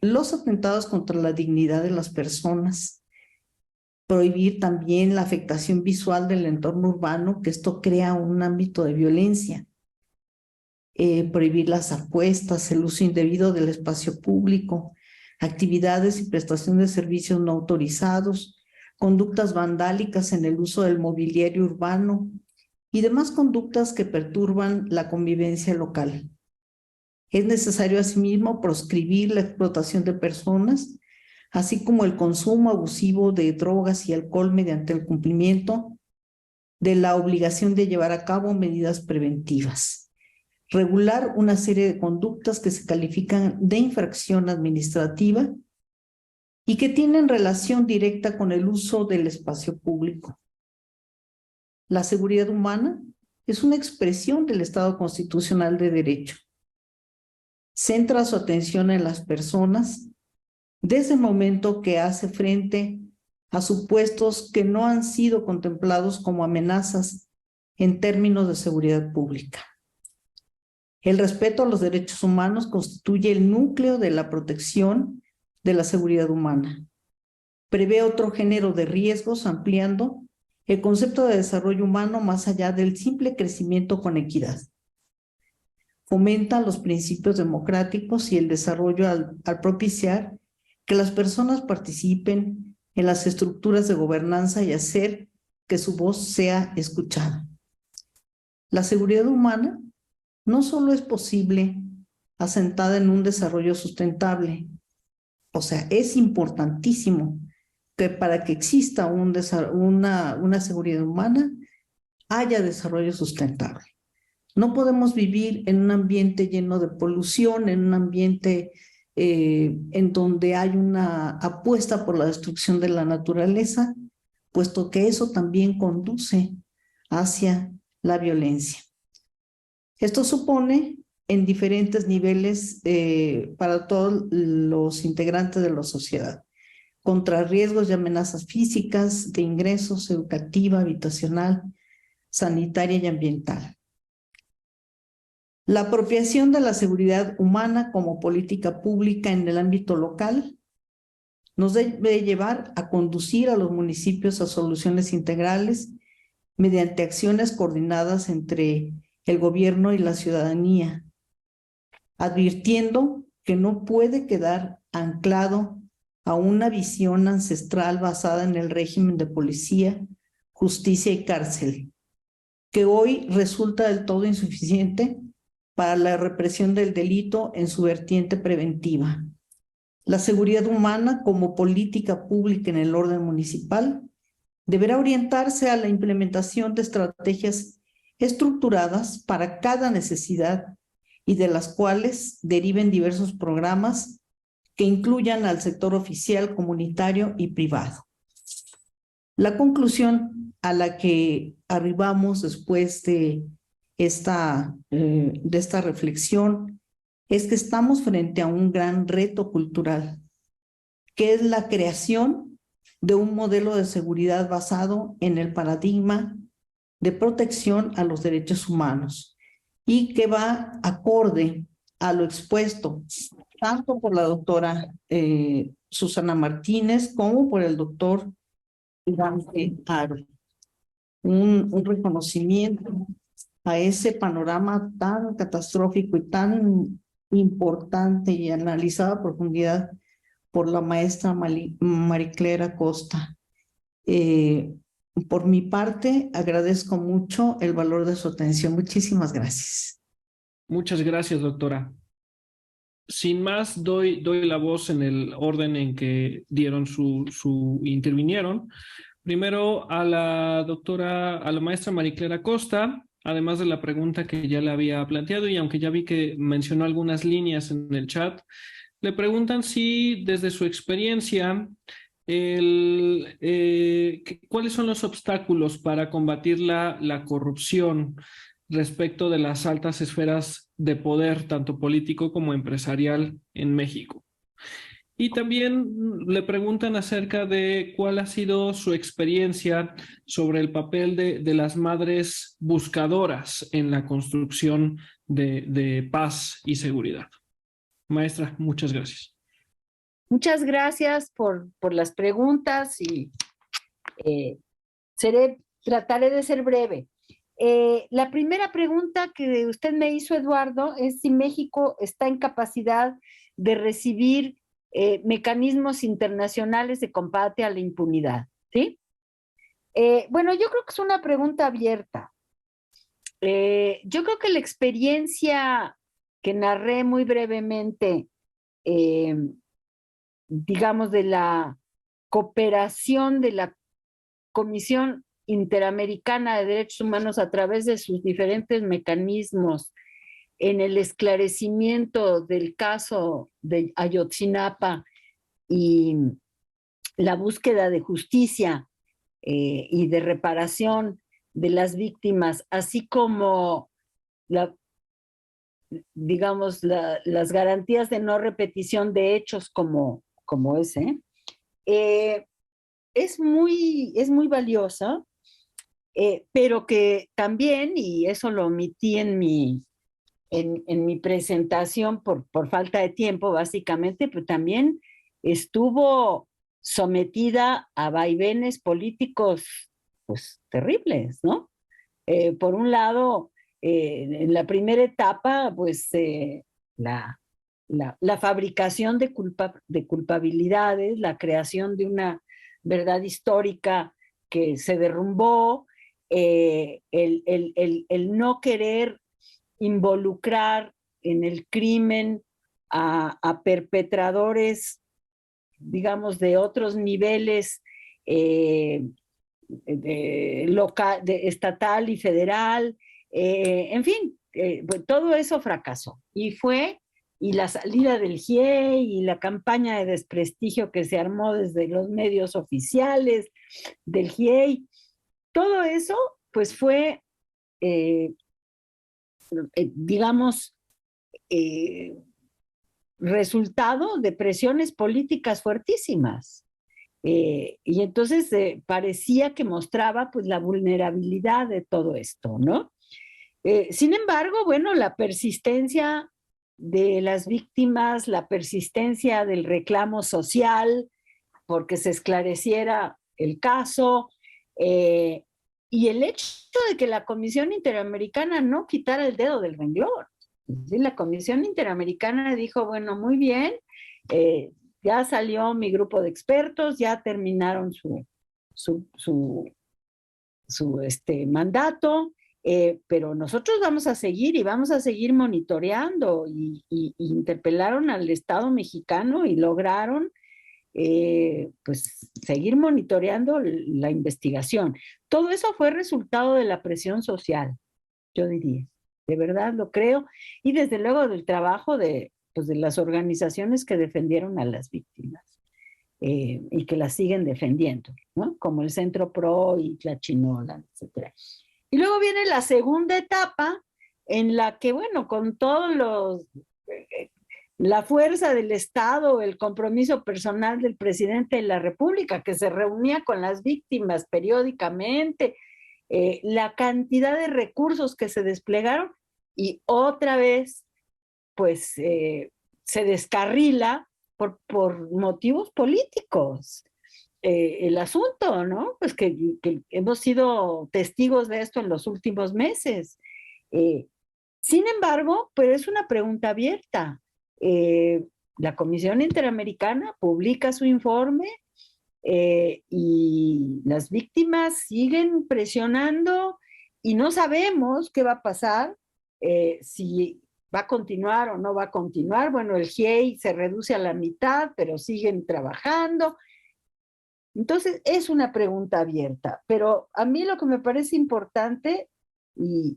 los atentados contra la dignidad de las personas, prohibir también la afectación visual del entorno urbano, que esto crea un ámbito de violencia, prohibir las apuestas, el uso indebido del espacio público, actividades y prestación de servicios no autorizados, conductas vandálicas en el uso del mobiliario urbano y demás conductas que perturban la convivencia local. Es necesario asimismo proscribir la explotación de personas, así como el consumo abusivo de drogas y alcohol mediante el cumplimiento de la obligación de llevar a cabo medidas preventivas. Regular una serie de conductas que se califican de infracción administrativa y que tienen relación directa con el uso del espacio público. La seguridad humana es una expresión del Estado constitucional de derecho. Centra su atención en las personas desde el momento que hace frente a supuestos que no han sido contemplados como amenazas en términos de seguridad pública. El respeto a los derechos humanos constituye el núcleo de la protección de la seguridad humana. Prevé otro género de riesgos ampliando el concepto de desarrollo humano más allá del simple crecimiento con equidad. Fomenta los principios democráticos y el desarrollo al propiciar que las personas participen en las estructuras de gobernanza y hacer que su voz sea escuchada. La seguridad humana no solo es posible asentada en un desarrollo sustentable, o sea, es importantísimo que para que exista una seguridad humana haya desarrollo sustentable. No podemos vivir en un ambiente lleno de polución, en un ambiente en donde hay una apuesta por la destrucción de la naturaleza, puesto que eso también conduce hacia la violencia. Esto supone en diferentes niveles para todos los integrantes de la sociedad, contra riesgos y amenazas físicas, de ingresos, educativa, habitacional, sanitaria y ambiental. La apropiación de la seguridad humana como política pública en el ámbito local nos debe llevar a conducir a los municipios a soluciones integrales mediante acciones coordinadas entre el gobierno y la ciudadanía, advirtiendo que no puede quedar anclado a una visión ancestral basada en el régimen de policía, justicia y cárcel, que hoy resulta del todo insuficiente para la represión del delito en su vertiente preventiva. La seguridad humana como política pública en el orden municipal deberá orientarse a la implementación de estrategias estructuradas para cada necesidad y de las cuales deriven diversos programas que incluyan al sector oficial, comunitario y privado. La conclusión a la que arribamos después de esta reflexión es que estamos frente a un gran reto cultural, que es la creación de un modelo de seguridad basado en el paradigma de protección a los derechos humanos y que va acorde a lo expuesto tanto por la doctora Susana Martínez como por el doctor Dante Haro. Un reconocimiento a ese panorama tan catastrófico y tan importante y analizado a profundidad por la maestra Marie-Claire Acosta. Por mi parte, agradezco mucho el valor de su atención. Muchísimas gracias. Muchas gracias, doctora. Sin más, doy la voz en el orden en que dieron intervinieron. Primero a la maestra Marie-Claire Acosta, además de la pregunta que ya le había planteado, y aunque ya vi que mencionó algunas líneas en el chat, le preguntan si desde su experiencia, ¿cuáles son los obstáculos para combatir la corrupción respecto de las altas esferas de poder, tanto político como empresarial en México? Y también le preguntan acerca de cuál ha sido su experiencia sobre el papel de las madres buscadoras en la construcción de paz y seguridad. Maestra, muchas gracias. Muchas gracias por las preguntas y trataré de ser breve. La primera pregunta que usted me hizo, Eduardo, es si México está en capacidad de recibir mecanismos internacionales de combate a la impunidad, ¿sí? Bueno, yo creo que es una pregunta abierta. Yo creo que la experiencia que narré muy brevemente, digamos, de la cooperación de la Comisión Interamericana de Derechos Humanos a través de sus diferentes mecanismos en el esclarecimiento del caso de Ayotzinapa y la búsqueda de justicia y de reparación de las víctimas, así como las garantías de no repetición de hechos como ese, es muy valiosa, pero que también, y eso lo omití en mi presentación por falta de tiempo, básicamente, pero también estuvo sometida a vaivenes políticos pues terribles, ¿no? Por un lado, en la primera etapa, pues la fabricación de culpabilidades, la creación de una verdad histórica que se derrumbó, el no querer involucrar en el crimen a perpetradores, digamos, de otros niveles estatal y federal, en fin, pues todo eso fracasó. Y la salida del GIEI y la campaña de desprestigio que se armó desde los medios oficiales del GIEI, todo eso pues fue, digamos, resultado de presiones políticas fuertísimas. Y entonces parecía que mostraba pues la vulnerabilidad de todo esto, ¿no? Sin embargo, bueno, la persistencia de las víctimas, la persistencia del reclamo social porque se esclareciera el caso, y el hecho de que la Comisión Interamericana no quitara el dedo del renglón. ¿Sí? La Comisión Interamericana dijo, bueno, muy bien, ya salió mi grupo de expertos, ya terminaron su mandato, pero nosotros vamos a seguir y vamos a seguir monitoreando y interpelaron al Estado mexicano y lograron pues seguir monitoreando la investigación. Todo eso fue resultado de la presión social, yo diría. De verdad lo creo. Y desde luego del trabajo de las organizaciones que defendieron a las víctimas y que las siguen defendiendo, ¿no? Como el Centro PRO y Tlachinolan, etc. Y luego viene la segunda etapa en la que, bueno, con todos la fuerza del Estado, el compromiso personal del presidente de la República, que se reunía con las víctimas periódicamente, la cantidad de recursos que se desplegaron y otra vez, pues, se descarrila por motivos políticos. El asunto, ¿no? Pues que hemos sido testigos de esto en los últimos meses. Sin embargo, pues es una pregunta abierta. La Comisión Interamericana publica su informe y las víctimas siguen presionando y no sabemos qué va a pasar, si va a continuar o no va a continuar. Bueno, el GIEI se reduce a la mitad, pero siguen trabajando. Entonces, es una pregunta abierta, pero a mí lo que me parece importante y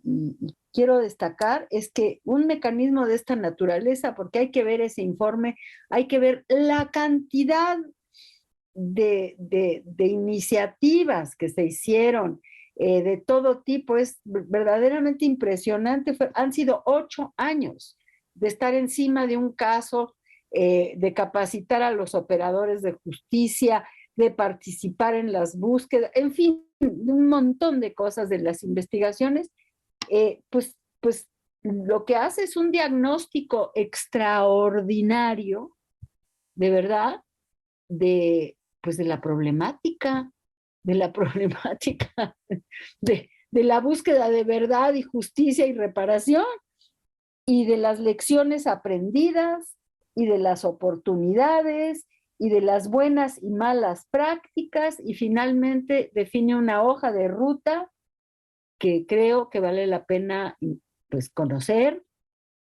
quiero destacar es que un mecanismo de esta naturaleza, porque hay que ver ese informe, hay que ver la cantidad de iniciativas que se hicieron de todo tipo, es verdaderamente impresionante. Han sido 8 años de estar encima de un caso, de capacitar a los operadores de justicia, de participar en las búsquedas, en fin, un montón de cosas de las investigaciones, pues lo que hace es un diagnóstico extraordinario, de verdad, de la problemática, de la búsqueda de verdad y justicia y reparación, y de las lecciones aprendidas, y de las oportunidades, y de las buenas y malas prácticas, y finalmente define una hoja de ruta que creo que vale la pena pues conocer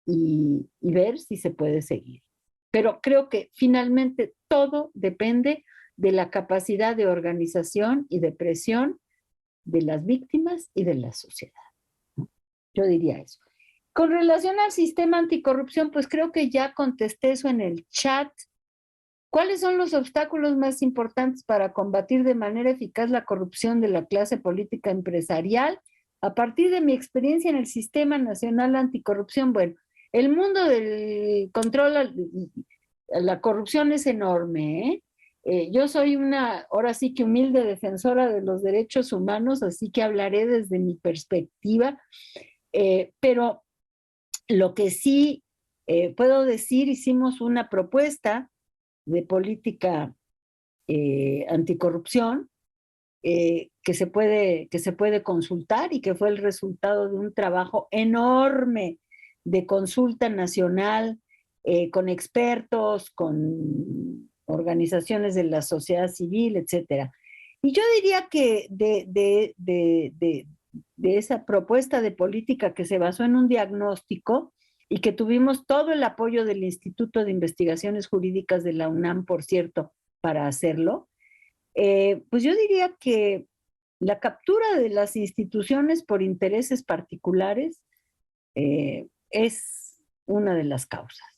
y ver si se puede seguir. Pero creo que finalmente todo depende de la capacidad de organización y de presión de las víctimas y de la sociedad. Yo diría eso. Con relación al sistema anticorrupción, pues creo que ya contesté eso en el chat. ¿Cuáles son los obstáculos más importantes para combatir de manera eficaz la corrupción de la clase política empresarial? A partir de mi experiencia en el Sistema Nacional Anticorrupción, bueno, el mundo del control a la corrupción es enorme, ¿eh? Yo soy ahora sí que humilde defensora de los derechos humanos, así que hablaré desde mi perspectiva, pero lo que sí puedo decir, hicimos una propuesta de política anticorrupción que se puede consultar y que fue el resultado de un trabajo enorme de consulta nacional con expertos, con organizaciones de la sociedad civil, etcétera. Y yo diría que de esa propuesta de política que se basó en un diagnóstico y que tuvimos todo el apoyo del Instituto de Investigaciones Jurídicas de la UNAM, por cierto, para hacerlo, pues yo diría que la captura de las instituciones por intereses particulares es una de las causas.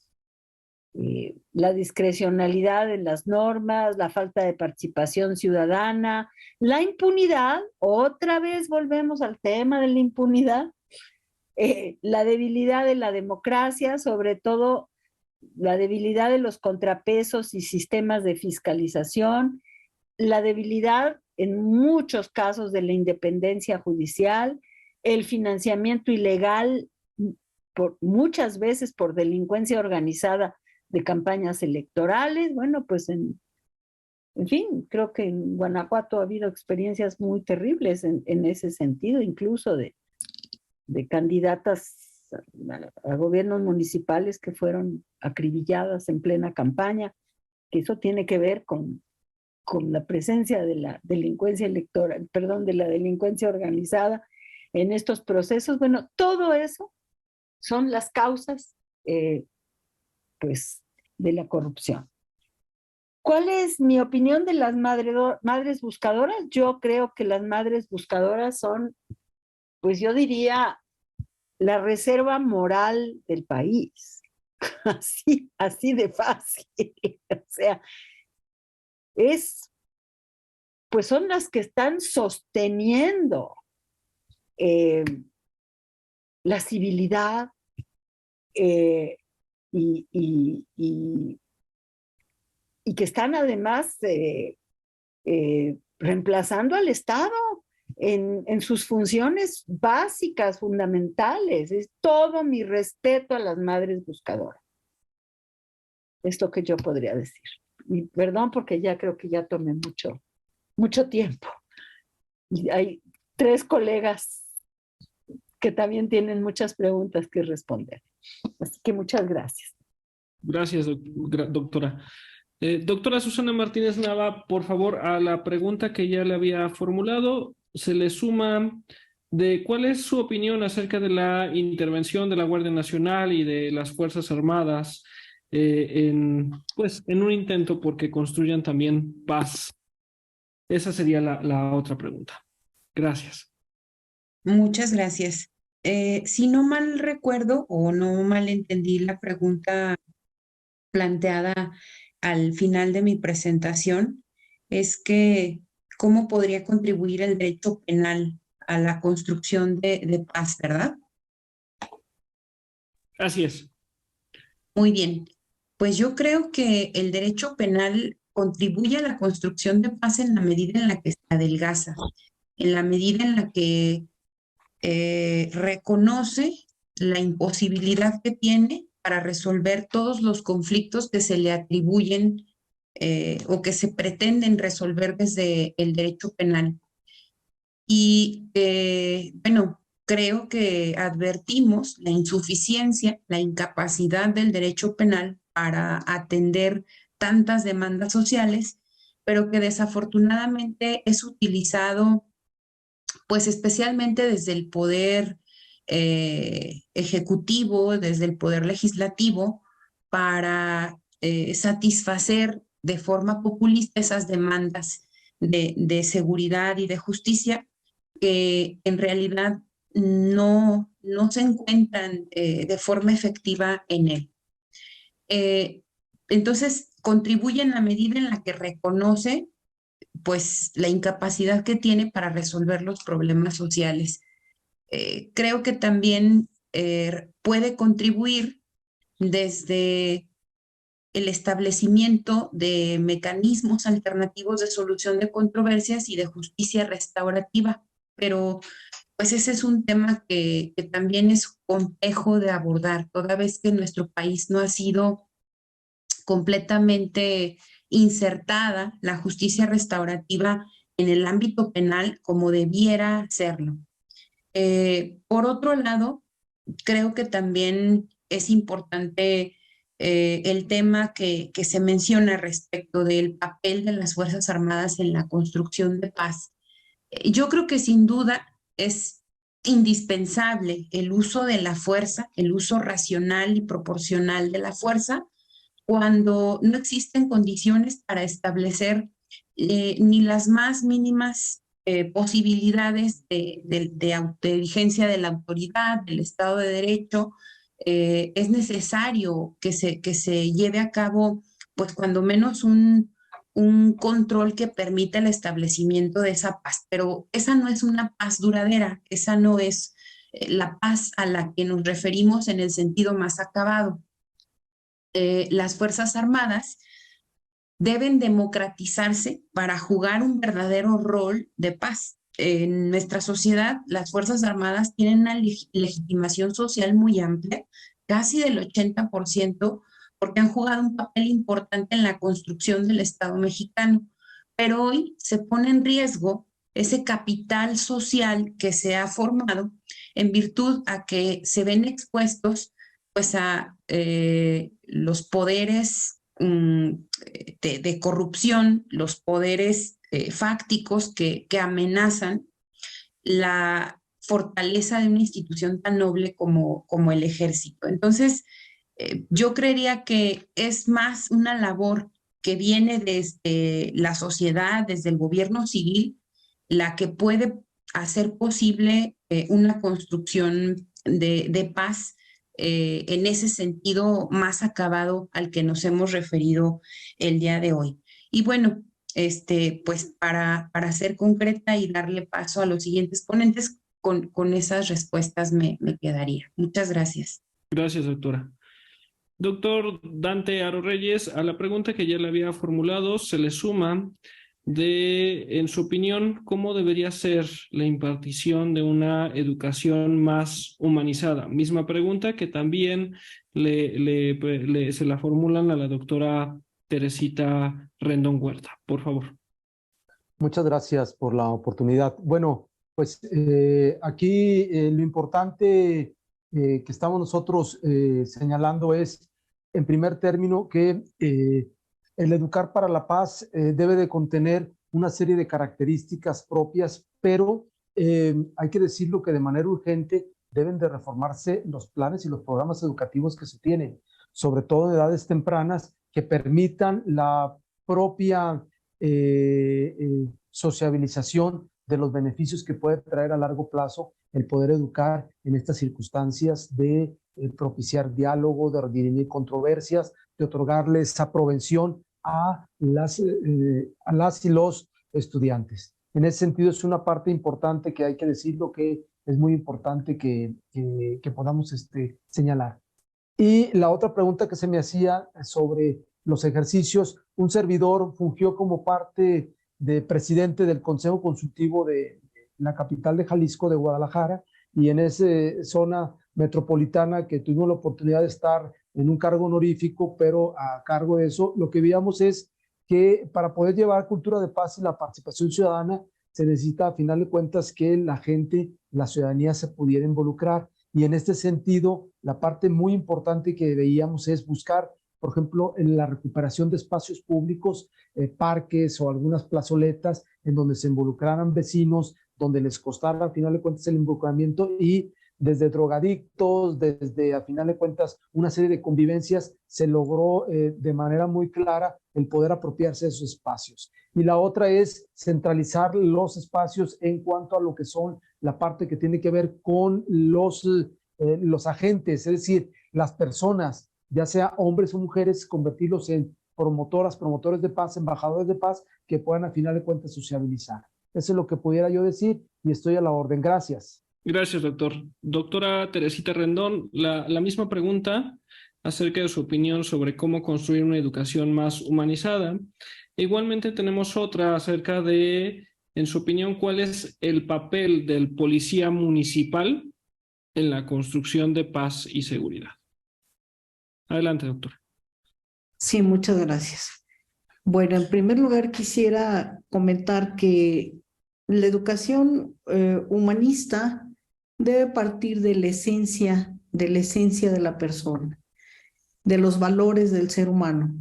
La discrecionalidad de las normas, la falta de participación ciudadana, la impunidad, otra vez volvemos al tema de la impunidad, la debilidad de la democracia, sobre todo la debilidad de los contrapesos y sistemas de fiscalización, la debilidad en muchos casos de la independencia judicial, el financiamiento ilegal, muchas veces por delincuencia organizada de campañas electorales. Bueno, pues en fin, creo que en Guanajuato ha habido experiencias muy terribles en ese sentido, incluso de candidatas a gobiernos municipales que fueron acribilladas en plena campaña, que eso tiene que ver con la presencia de la delincuencia electoral, perdón, de la delincuencia organizada en estos procesos. Bueno, todo eso son las causas, pues, de la corrupción. ¿Cuál es mi opinión de las madres buscadoras? Yo creo que las madres buscadoras son, pues yo diría, la reserva moral del país. Así de fácil. O sea, pues son las que están sosteniendo la civilidad y que están además reemplazando al Estado en sus funciones básicas, fundamentales. Es todo mi respeto a las madres buscadoras. Es lo que yo podría decir. Y perdón porque ya creo que ya tomé mucho tiempo. Y hay 3 colegas que también tienen muchas preguntas que responder. Así que muchas gracias. Gracias, doctora. Doctora Susana Martínez Nava, por favor, a la pregunta que ya le había formulado, se le suma de cuál es su opinión acerca de la intervención de la Guardia Nacional y de las Fuerzas Armadas en un intento porque construyan también paz. Esa sería la otra pregunta. Gracias. Muchas gracias. Si no mal recuerdo o no mal entendí la pregunta planteada al final de mi presentación, es que ¿cómo podría contribuir el derecho penal a la construcción de paz, verdad? Así es. Muy bien. Pues yo creo que el derecho penal contribuye a la construcción de paz en la medida en la que se adelgaza, en la medida en la que reconoce la imposibilidad que tiene para resolver todos los conflictos que se le atribuyen o que se pretenden resolver desde el derecho penal. Y bueno, creo que advertimos la insuficiencia, la incapacidad del derecho penal para atender tantas demandas sociales, pero que desafortunadamente es utilizado pues especialmente desde el poder ejecutivo, desde el poder legislativo, para satisfacer de forma populista esas demandas de seguridad y de justicia que en realidad no se encuentran de forma efectiva en él. Entonces, contribuye en la medida en la que reconoce pues la incapacidad que tiene para resolver los problemas sociales. Creo que también puede contribuir desde el establecimiento de mecanismos alternativos de solución de controversias y de justicia restaurativa, pero pues ese es un tema que también es complejo de abordar, toda vez que nuestro país no ha sido completamente insertada la justicia restaurativa en el ámbito penal como debiera serlo. Por otro lado, creo que también es importante el tema que se menciona respecto del papel de las Fuerzas Armadas en la construcción de paz. Yo creo que sin duda es indispensable el uso de la fuerza, el uso racional y proporcional de la fuerza, cuando no existen condiciones para establecer ni las más mínimas posibilidades de vigencia de la autoridad, del Estado de Derecho. Es necesario que se lleve a cabo, pues cuando menos un control que permita el establecimiento de esa paz, pero esa no es una paz duradera, esa no es la paz a la que nos referimos en el sentido más acabado. Las Fuerzas Armadas deben democratizarse para jugar un verdadero rol de paz. En nuestra sociedad, las Fuerzas Armadas tienen una legitimación social muy amplia, casi del 80%, porque han jugado un papel importante en la construcción del Estado mexicano. Pero hoy se pone en riesgo ese capital social que se ha formado en virtud a que se ven expuestos pues a los poderes de corrupción, los poderes fácticos que amenazan la fortaleza de una institución tan noble como el ejército. Entonces, yo creería que es más una labor que viene desde la sociedad, desde el gobierno civil, la que puede hacer posible una construcción de paz en ese sentido más acabado al que nos hemos referido el día de hoy. Y bueno, pues para ser concreta y darle paso a los siguientes ponentes, con esas respuestas me quedaría. Muchas gracias. Gracias, doctora. Doctor Dante Aro Reyes, a la pregunta que ya le había formulado se le suma en su opinión, ¿cómo debería ser la impartición de una educación más humanizada? Misma pregunta que también se la formulan a la doctora Teresita Rendón Huerta. Por favor. Muchas gracias por la oportunidad. Bueno, pues aquí lo importante que estamos nosotros señalando es, en primer término, que el educar para la paz debe de contener una serie de características propias, pero hay que decirlo que de manera urgente deben de reformarse los planes y los programas educativos que se tienen, sobre todo en edades tempranas, que permitan la propia sociabilización de los beneficios que puede traer a largo plazo el poder educar en estas circunstancias de propiciar diálogo, de dirimir controversias, de otorgarle esa provención a las y los estudiantes. En ese sentido es una parte importante que hay que decirlo, que es muy importante que podamos señalar. Y la otra pregunta que se me hacía sobre los ejercicios, un servidor fungió como parte de presidente del Consejo Consultivo de la capital de Jalisco, de Guadalajara, y en esa zona metropolitana que tuvimos la oportunidad de estar en un cargo honorífico, pero a cargo de eso, lo que veíamos es que para poder llevar cultura de paz y la participación ciudadana, se necesita, a final de cuentas, que la gente, la ciudadanía se pudiera involucrar. Y en este sentido, la parte muy importante que veíamos es buscar, por ejemplo, en la recuperación de espacios públicos, parques o algunas plazoletas en donde se involucraran vecinos, donde les costara, al final de cuentas, el involucramiento, y desde drogadictos, desde, a final de cuentas, una serie de convivencias, se logró de manera muy clara el poder apropiarse de esos espacios. Y la otra es centralizar los espacios en cuanto a lo que son la parte que tiene que ver con los agentes, es decir, las personas, ya sea hombres o mujeres, convertirlos en promotores de paz, embajadores de paz, que puedan, al final de cuentas, sociabilizar. Eso es lo que pudiera yo decir y estoy a la orden. Gracias. Gracias, doctor. Doctora Teresita Rendón, la misma pregunta acerca de su opinión sobre cómo construir una educación más humanizada. Igualmente tenemos otra acerca de, en su opinión, cuál es el papel del policía municipal en la construcción de paz y seguridad. Adelante, doctora. Sí, muchas gracias. Bueno, en primer lugar quisiera comentar que la educación humanista debe partir de la esencia de la persona, de los valores del ser humano.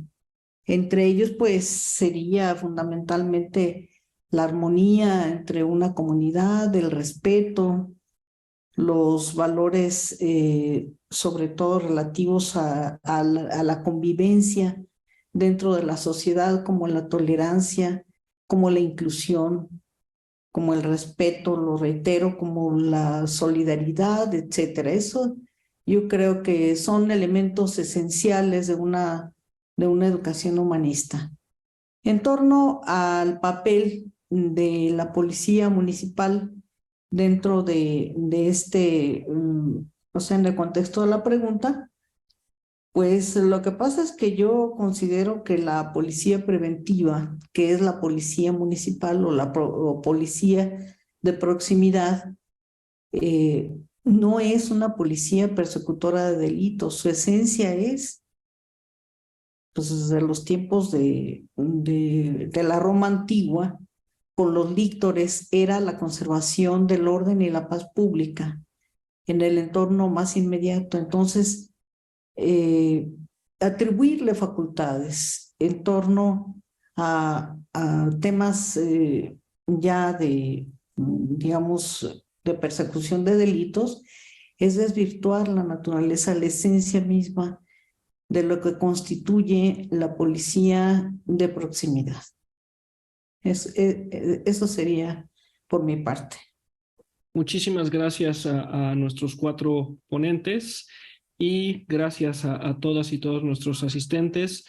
Entre ellos, pues, sería fundamentalmente la armonía entre una comunidad, el respeto, los valores, sobre todo relativos a la convivencia dentro de la sociedad, como la tolerancia, como la inclusión, como el respeto, lo reitero, como la solidaridad, etcétera. Eso yo creo que son elementos esenciales de una educación humanista. En torno al papel de la policía municipal dentro de este, o sea, en el contexto de la pregunta, pues lo que pasa es que yo considero que la policía preventiva, que es la policía municipal o la policía de proximidad, no es una policía persecutora de delitos. Su esencia es, pues desde los tiempos de la Roma antigua, con los líctores, era la conservación del orden y la paz pública en el entorno más inmediato. Entonces, atribuirle facultades en torno a temas ya de, digamos, de persecución de delitos, es desvirtuar la naturaleza, la esencia misma de lo que constituye la policía de proximidad. Eso sería por mi parte. Muchísimas gracias a nuestros 4 ponentes y gracias a todas y todos nuestros asistentes.